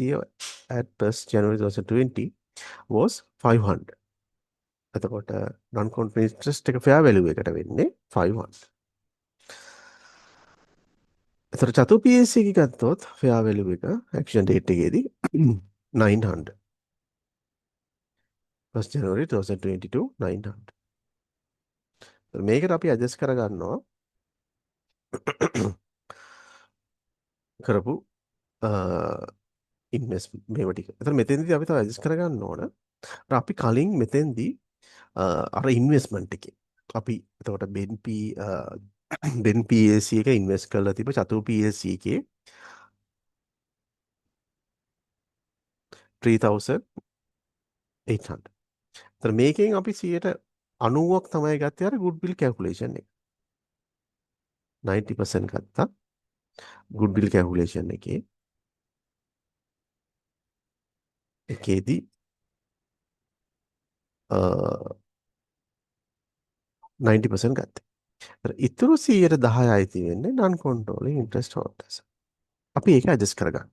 at 1st January 2020 was 500. එතකොට non controlling interest එක fair value එකට වෙන්නේ 500. එතකොට චතු PLC එක ගත්තොත් fair value එක action date එකේදී 900. 1st January 2022 900. මේකට අපි adjust කරගන්නවා කරපු ඉන්වෙස්ට් මේව ටික. එතකොට මෙතෙන්දී අපි තව adjust කරගන්න ඕන. අපි කලින් මෙතෙන්දී අර ඉන්වෙස්ට්මන්ට් එකේ අපි එතකොට බෙන් PLC එක ඉන්වෙස්ට් කරලා තිබ්බ චතු PLC එකේ 3800. එතකොට මේකෙන් අපි 90ක් තමයි ගත්තේ අර goodwill calculation එක. 90% ගත්තා goodwill calculation එකේදී 90% ගත්තා. ඉතුරු 10% අයිති වෙන්නේ non controlling interest holders. අපි ඒක ඇඩ්ජස්ට් කරගන්න.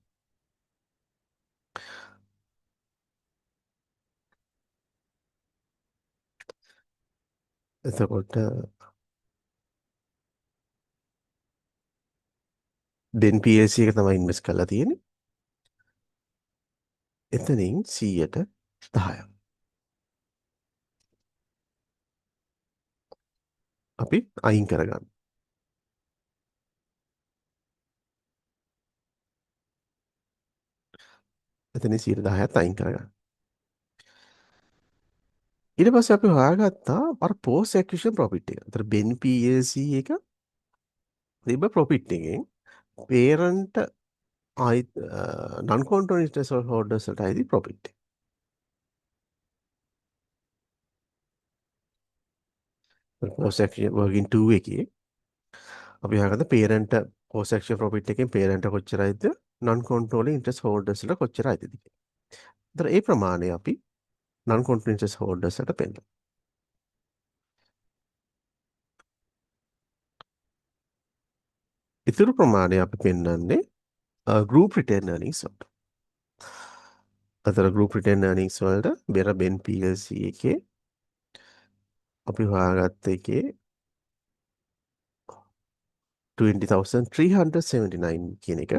එතකොට බෙන් PLC එක තමයි ඉන්වෙස්ට් කරලා තියෙන්නේ. එතනින් 10%. අපි අයින් කරගන්න. එතන 10%ත් අයින් කරගන්න. ඊට පස්සේ අපි හොයාගත්තා අර post acquisition profit එක. ඒතර Ben PLC එක තිබ්බ profit එකෙන් parent ආයි non controlling interest holders වලට ආයිදී profit එක. post acquisition working 2 එකේ අපි හොයාගත්ත parent post acquisition profit එකෙන් parent කොච්චරයිද non controlling interest holders වලට කොච්චරයිද කියලා. ඒතර ඒ ප්‍රමාණය අපි non controlling interest holders වලට පෙන්නනවා. ඉතුරු ප්‍රමාණය අපි පෙන්වන්නේ group return earnings වලට. අතර group return earnings වලට බෙර Ben PLC එකේ අපි හොයාගත්ත එකේ 20,379 කියන එක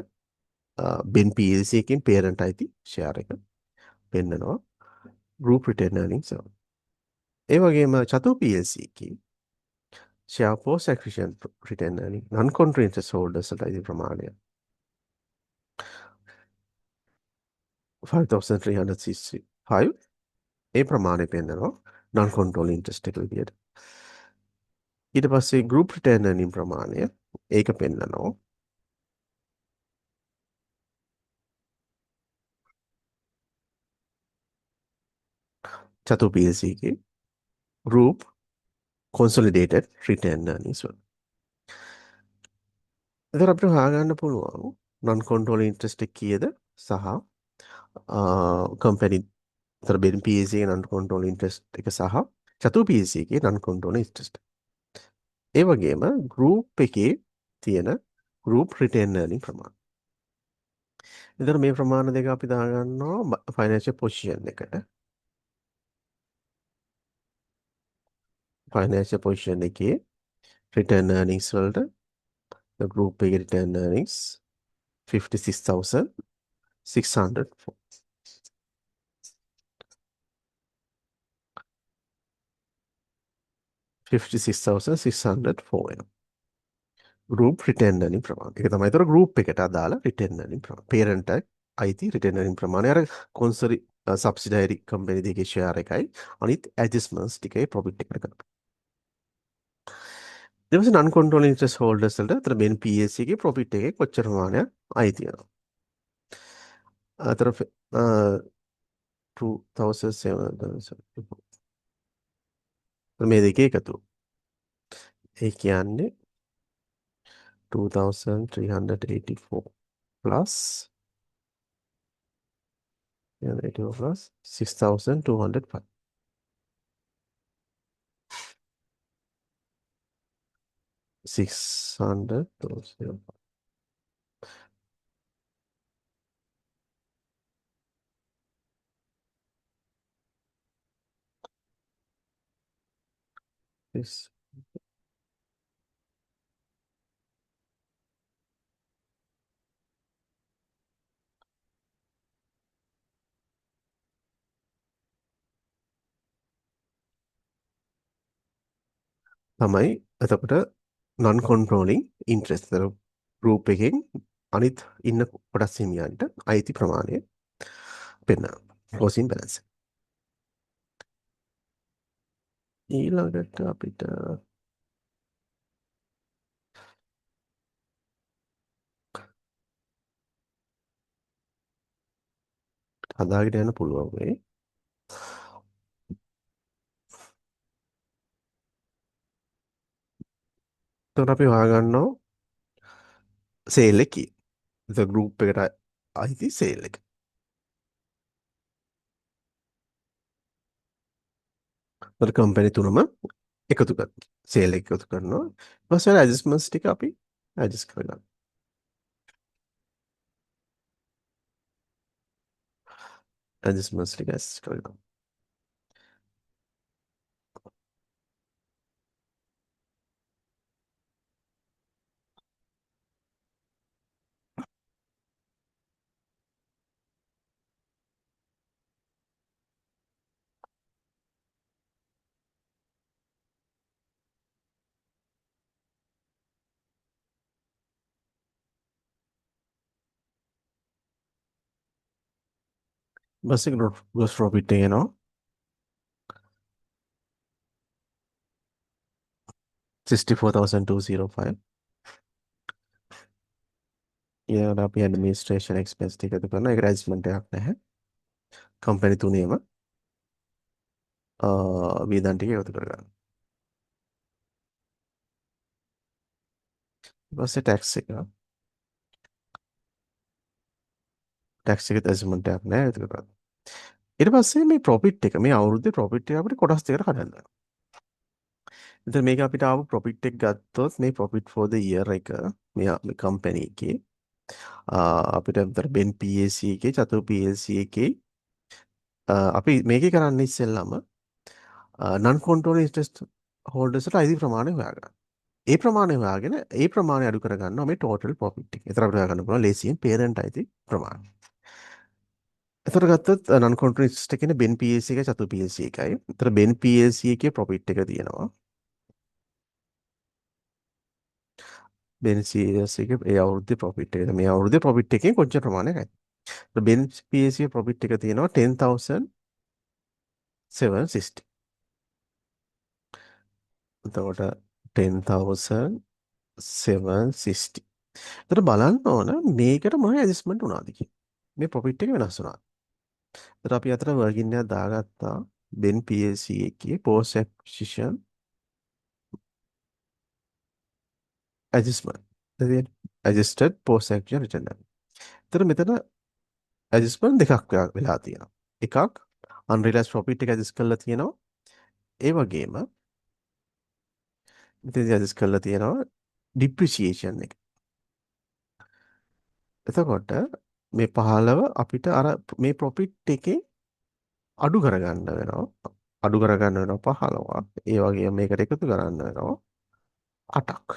Ben PLC එකෙන් parent අයිති share එක පෙන්නනවා group return earnings වල. ඒ වගේම චතු PLC එකේ share post acquisition return earning non controlling interest holders වලට අයිති ප්‍රමාණය 5,365 ඒ ප්‍රමාණය පෙන්නනවා non controlling interest එක විදියට. ඊට පස්සේ group return earning ප්‍රමාණය ඒක පෙන්නනවා චතු PLC එකේ group consolidated return earnings වල. එතකොට අපිට හොයාගන්න පුළුවන් non controlling interest එක කීයද සහ කම්පැනි තර Ben PLC එකේ non controlling interest එක සහ චතු PLC එකේ non controlling interest. ඒ වගේම group එකේ තියෙන group return earning ප්‍රමාණය. එතකොට මේ ප්‍රමාණ දෙක අපි දාගන්නවා financial position එකට. financial position එකේ return earnings වලට the group එකේ return earnings 56,600 56,604 වෙනවා. group return earning ප්‍රමාණය. ඒක තමයි ඒතර group එකට අදාළ return earning ප්‍රමාණය. parent අයිති return earning ප්‍රමාණය අර කොන්සරි subsidiary company දෙකේ share එකයි අනිත් adjustments ටිකේ profit එකට කරනවා. ඊට පස්සේ non controlling interest holders වලට අතර Ben PLC එකේ profit එකේ කොච්චර ප්‍රමාණයක් අයිති වෙනවා. අතර 2007 මේ දෙකේ එකතු. ඒ කියන්නේ 2,384 plus 84 plus 6,205. 600 is තමයි එතකොට non controlling interest group එකෙන් අනිත් ඉන්න කොටස් හිමියන්ට අයිති ප්‍රමාණය පෙන්වනවා. closing balance. ඊළඟට අපිට හදාගෙන යන්න පුළුවන් වෙයි. එතකොට අපි හොයාගන්නවා sale එක කීයද? the group එකට අයිති sale එක. එතකොට කම්පැනි තුනම එකතු කරනවා. sale එක එකතු කරනවා. ඊට පස්සේ adjustments ටික අපි adjust කරගන්නවා. adjustments ටික adjust කරගන්නවා. බස් එක ගොස් ප්‍රොෆිට් එක එනවා 64205. ඊළඟට අපි ඇඩ්මිනිස්ට්‍රේෂන් එක්ස්පෙන්ස් ටික එකතු කරනවා. ඒක රැජිස්ට්මන්ට් එකක් නැහැ. කම්පැනි තුනේම වියදම් ටික එකතු කරගන්න. ඊට පස්සේ ටැක්ස් එකේ රැජිස්ට්මන්ට් එකක් නැහැ එකතු කරගන්න. ඊට පස්සේ මේ ප්‍රොෆිට් එක මේ අවුරුද්දේ ප්‍රොෆිට් එක අපිට කොටස් දෙකකට කඩන්න වෙනවා. එතකොට මේක අපිට ආපු ප්‍රොෆිට් එක ගත්තොත් මේ ප්‍රොෆිට් for the year එක මේ කම්පැනි එකේ අපිට විතර බෙන් PLC එකේ චතු PLC එකේ අපි මේකේ කරන්න ඉස්සෙල්ලම non controlling interest holders ට අයිති ප්‍රමාණය හොයාගන්න. ඒ ප්‍රමාණය හොයාගෙන ඒ ප්‍රමාණය අඩු කරගන්නවා මේ total profit එක. එතන අපිට හොයාගන්න පුළුවන් ලේසියෙන් parent අයිති ප්‍රමාණය. එතකොට ගත්තොත් non controlling interest එකනේ බෙන් PLC එකයි චතු PLC එකයි. එතකොට බෙන් PLC එකේ profit එක තියෙනවා. බෙන් PLC එකේ ඒ අවුරුද්දේ profit එක. මේ අවුරුද්දේ profit එකෙන් කොච්චර ප්‍රමාණයක්ද? බෙන් PLC profit එක තියෙනවා 10,760. එතකොට 10,760. එතකොට බලන්න ඕන මේකට මොන ඇඩ්ජස්ට්මන්ට් වුණාද කියලා. මේ ප්‍රොෆිට් එක වෙනස් වුණා. එතකොට අපි අතර වර්කින් එකක් දාගත්තා බෙන් PLC එකේ post acquisition adjustment. එතකොට adjusted post acquisition return. එතකොට මෙතන ඇඩ්ජස්ට්මන්ට් දෙකක් වෙලා තියෙනවා. එකක් unrealized profit එක ඇඩ්ජස්ට් කරලා තියෙනවා. ඒ වගේම මෙතනදී ඇඩ්ජස්ට් කරලා තියෙනවා depreciation එක. එතකොට මේ 15 අපිට අර මේ ප්‍රොෆිට් එකේ අඩු කරගන්න වෙනවා. අඩු කරගන්න වෙනවා 15ක්. ඒ වගේම මේකට එකතු කරන්න වෙනවා 8ක්.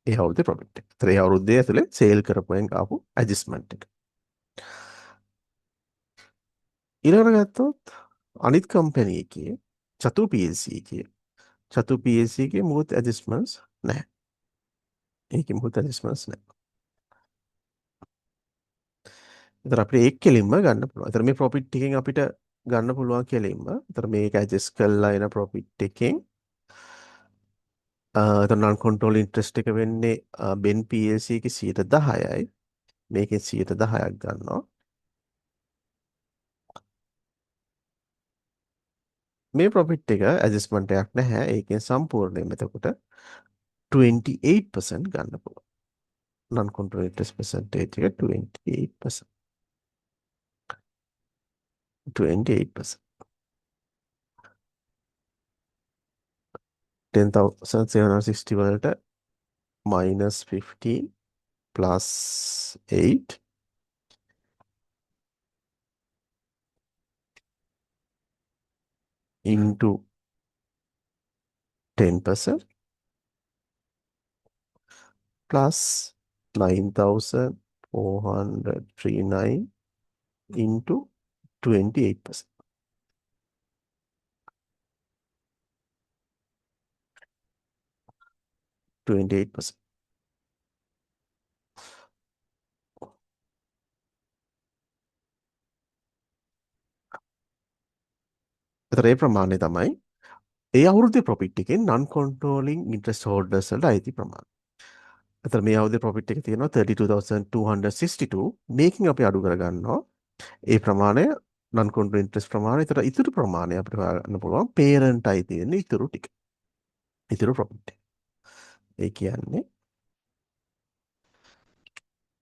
ඒ අවුරුද්දේ ප්‍රොෆිට් එක. ඒතර ඒ අවුරුද්දේ ඇතුලේ සේල් කරපුවෙන් ආපු ඇඩ්ජස්ට්මන්ට් එක. ඊළඟට ගත්තොත් අනිත් කම්පැනි එකේ චතු PLC එකේ මුකුත් ඇඩ්ජස්ට්මන්ට්ස් නැහැ. ඒකේ මුකුත් ඇඩ්ජස්ට්මන්ට්ස් නැහැ. ඒතර අපිට ඒක කෙලින්ම ගන්න පුළුවන්. ඒතර මේ ප්‍රොෆිට් ටිකෙන් අපිට ගන්න පුළුවන් කෙලින්ම. ඒතර මේක ඇඩ්ජස්ට් කරලා එන ප්‍රොෆිට් එකෙන් එතන non control interest එක වෙන්නේ බෙන් PLC එකේ 10%යි. මේකෙන් 10%ක් ගන්නවා. මේ ප්‍රොෆිට් එක ඇඩ්ජස්ට්මන්ට් එකක් නැහැ. ඒකෙන් සම්පූර්ණයෙන්ම එතකොට 28% ගන්න පුළුවන්. non control interest percentage එක 28%. 28%. 10,760 වලට -15 +8 into 10% plus 9,439 into 28%. 28%. එතකොට ඒ ප්‍රමාණය තමයි ඒ අවුරුද්දේ ප්‍රොෆිට් එකෙන් non controlling interest holders වලට අයිති ප්‍රමාණය. එතකොට මේ අවුරුද්දේ ප්‍රොෆිට් එක තියෙනවා 32,262. මේකෙන් අපි අඩු කරගන්නවා ඒ ප්‍රමාණය non controlling interest ප්‍රමාණය. එතකොට ඉතුරු ප්‍රමාණය අපිට හොයාගන්න පුළුවන් parent අයිති වෙන ඉතුරු ටික. ඉතුරු ප්‍රොෆිට් එක. ඒ කියන්නේ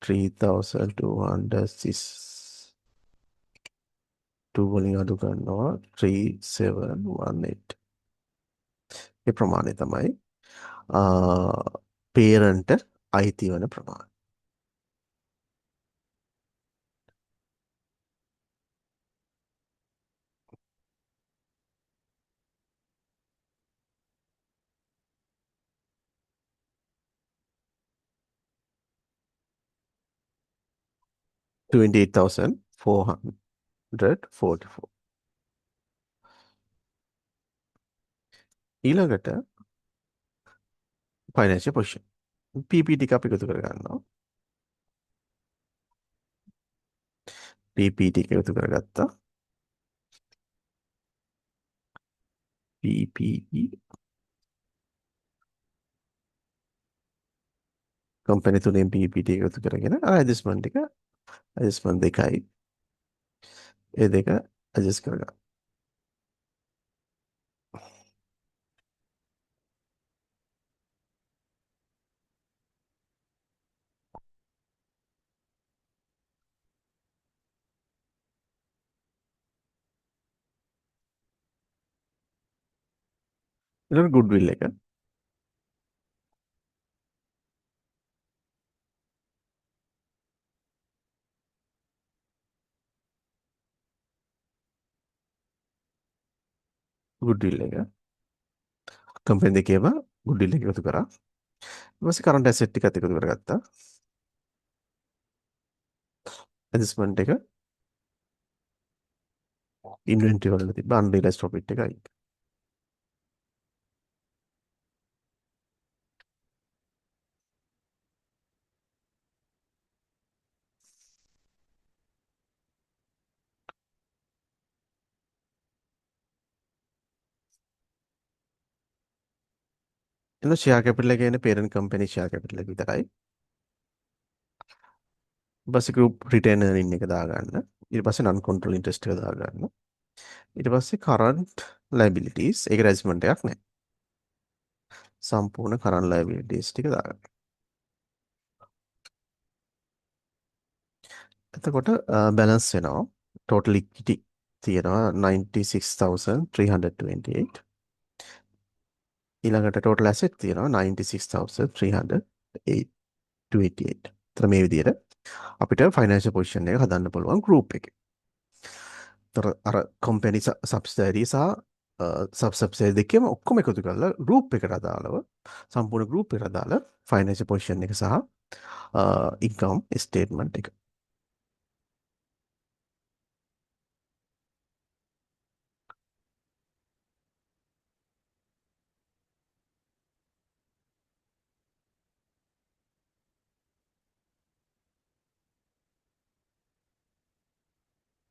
3,262 වලින් අඩු කරනවා 3718. ඒ ප්‍රමාණය තමයි පේරන්ට අයිති වන ප්‍රමාණය. 28,444. ඊළඟට ෆයිනෑන්ෂියල් පොසිෂන්. PPT එක අපි එකතු කරගන්නවා. PPT එක එකතු කරගත්තා. PPE කම්පැනි තුනෙන් PPT එක එකතු කරගෙන ඇඩ්ජස්ට්මන්ට් එක ඇඩ්ජස්ට්මන්ට් දෙකයි. ඒ දෙක ඇඩ්ජස්ට් කරගන්න. ඊළඟ ගුඩ්විල් එක. ගුඩ්විල් එක. කම්පැනි දෙකේම ගුඩ්විල් එක එකතු කරා. ඊට පස්සේ කරන්ට් ඇසෙට් ටිකත් එකතු කරගත්තා. ඇඩ්ජස්ට්මන්ට් එක ඉන්වෙන්ටරි වල තිබ්බ අන්රියලයිස්ඩ් ප්‍රොෆිට් එකයි. එන ෂෙයා කැපිටල් එක කියන්නේ පේරන්ට් කම්පැනි ෂෙයා කැපිටල් එක විතරයි. ඊට පස්සේ ගෲප් රිටර්න් එarning එක දාගන්න. ඊට පස්සේ non control interest එක දාගන්න. ඊට පස්සේ current liabilities ඒක ඇඩ්ජස්ට්මන්ට් එකක් නෑ. සම්පූර්ණ current liabilities ටික දාගන්න. එතකොට බැලන්ස් වෙනවා. total equity තියෙනවා 96,328. ඊළඟට total asset තියෙනවා 96,388. එතන මේ විදිහට අපිට financial position එක හදන්න පුළුවන් group එකේ. තර අර කම්පැනි සබ්සිඩරි සහ සබ් සබ්සිඩරි දෙකම ඔක්කොම එකතු කරලා group එකට අදාළව සම්පූර්ණ group එකට අදාළ financial position එක සහ income statement එක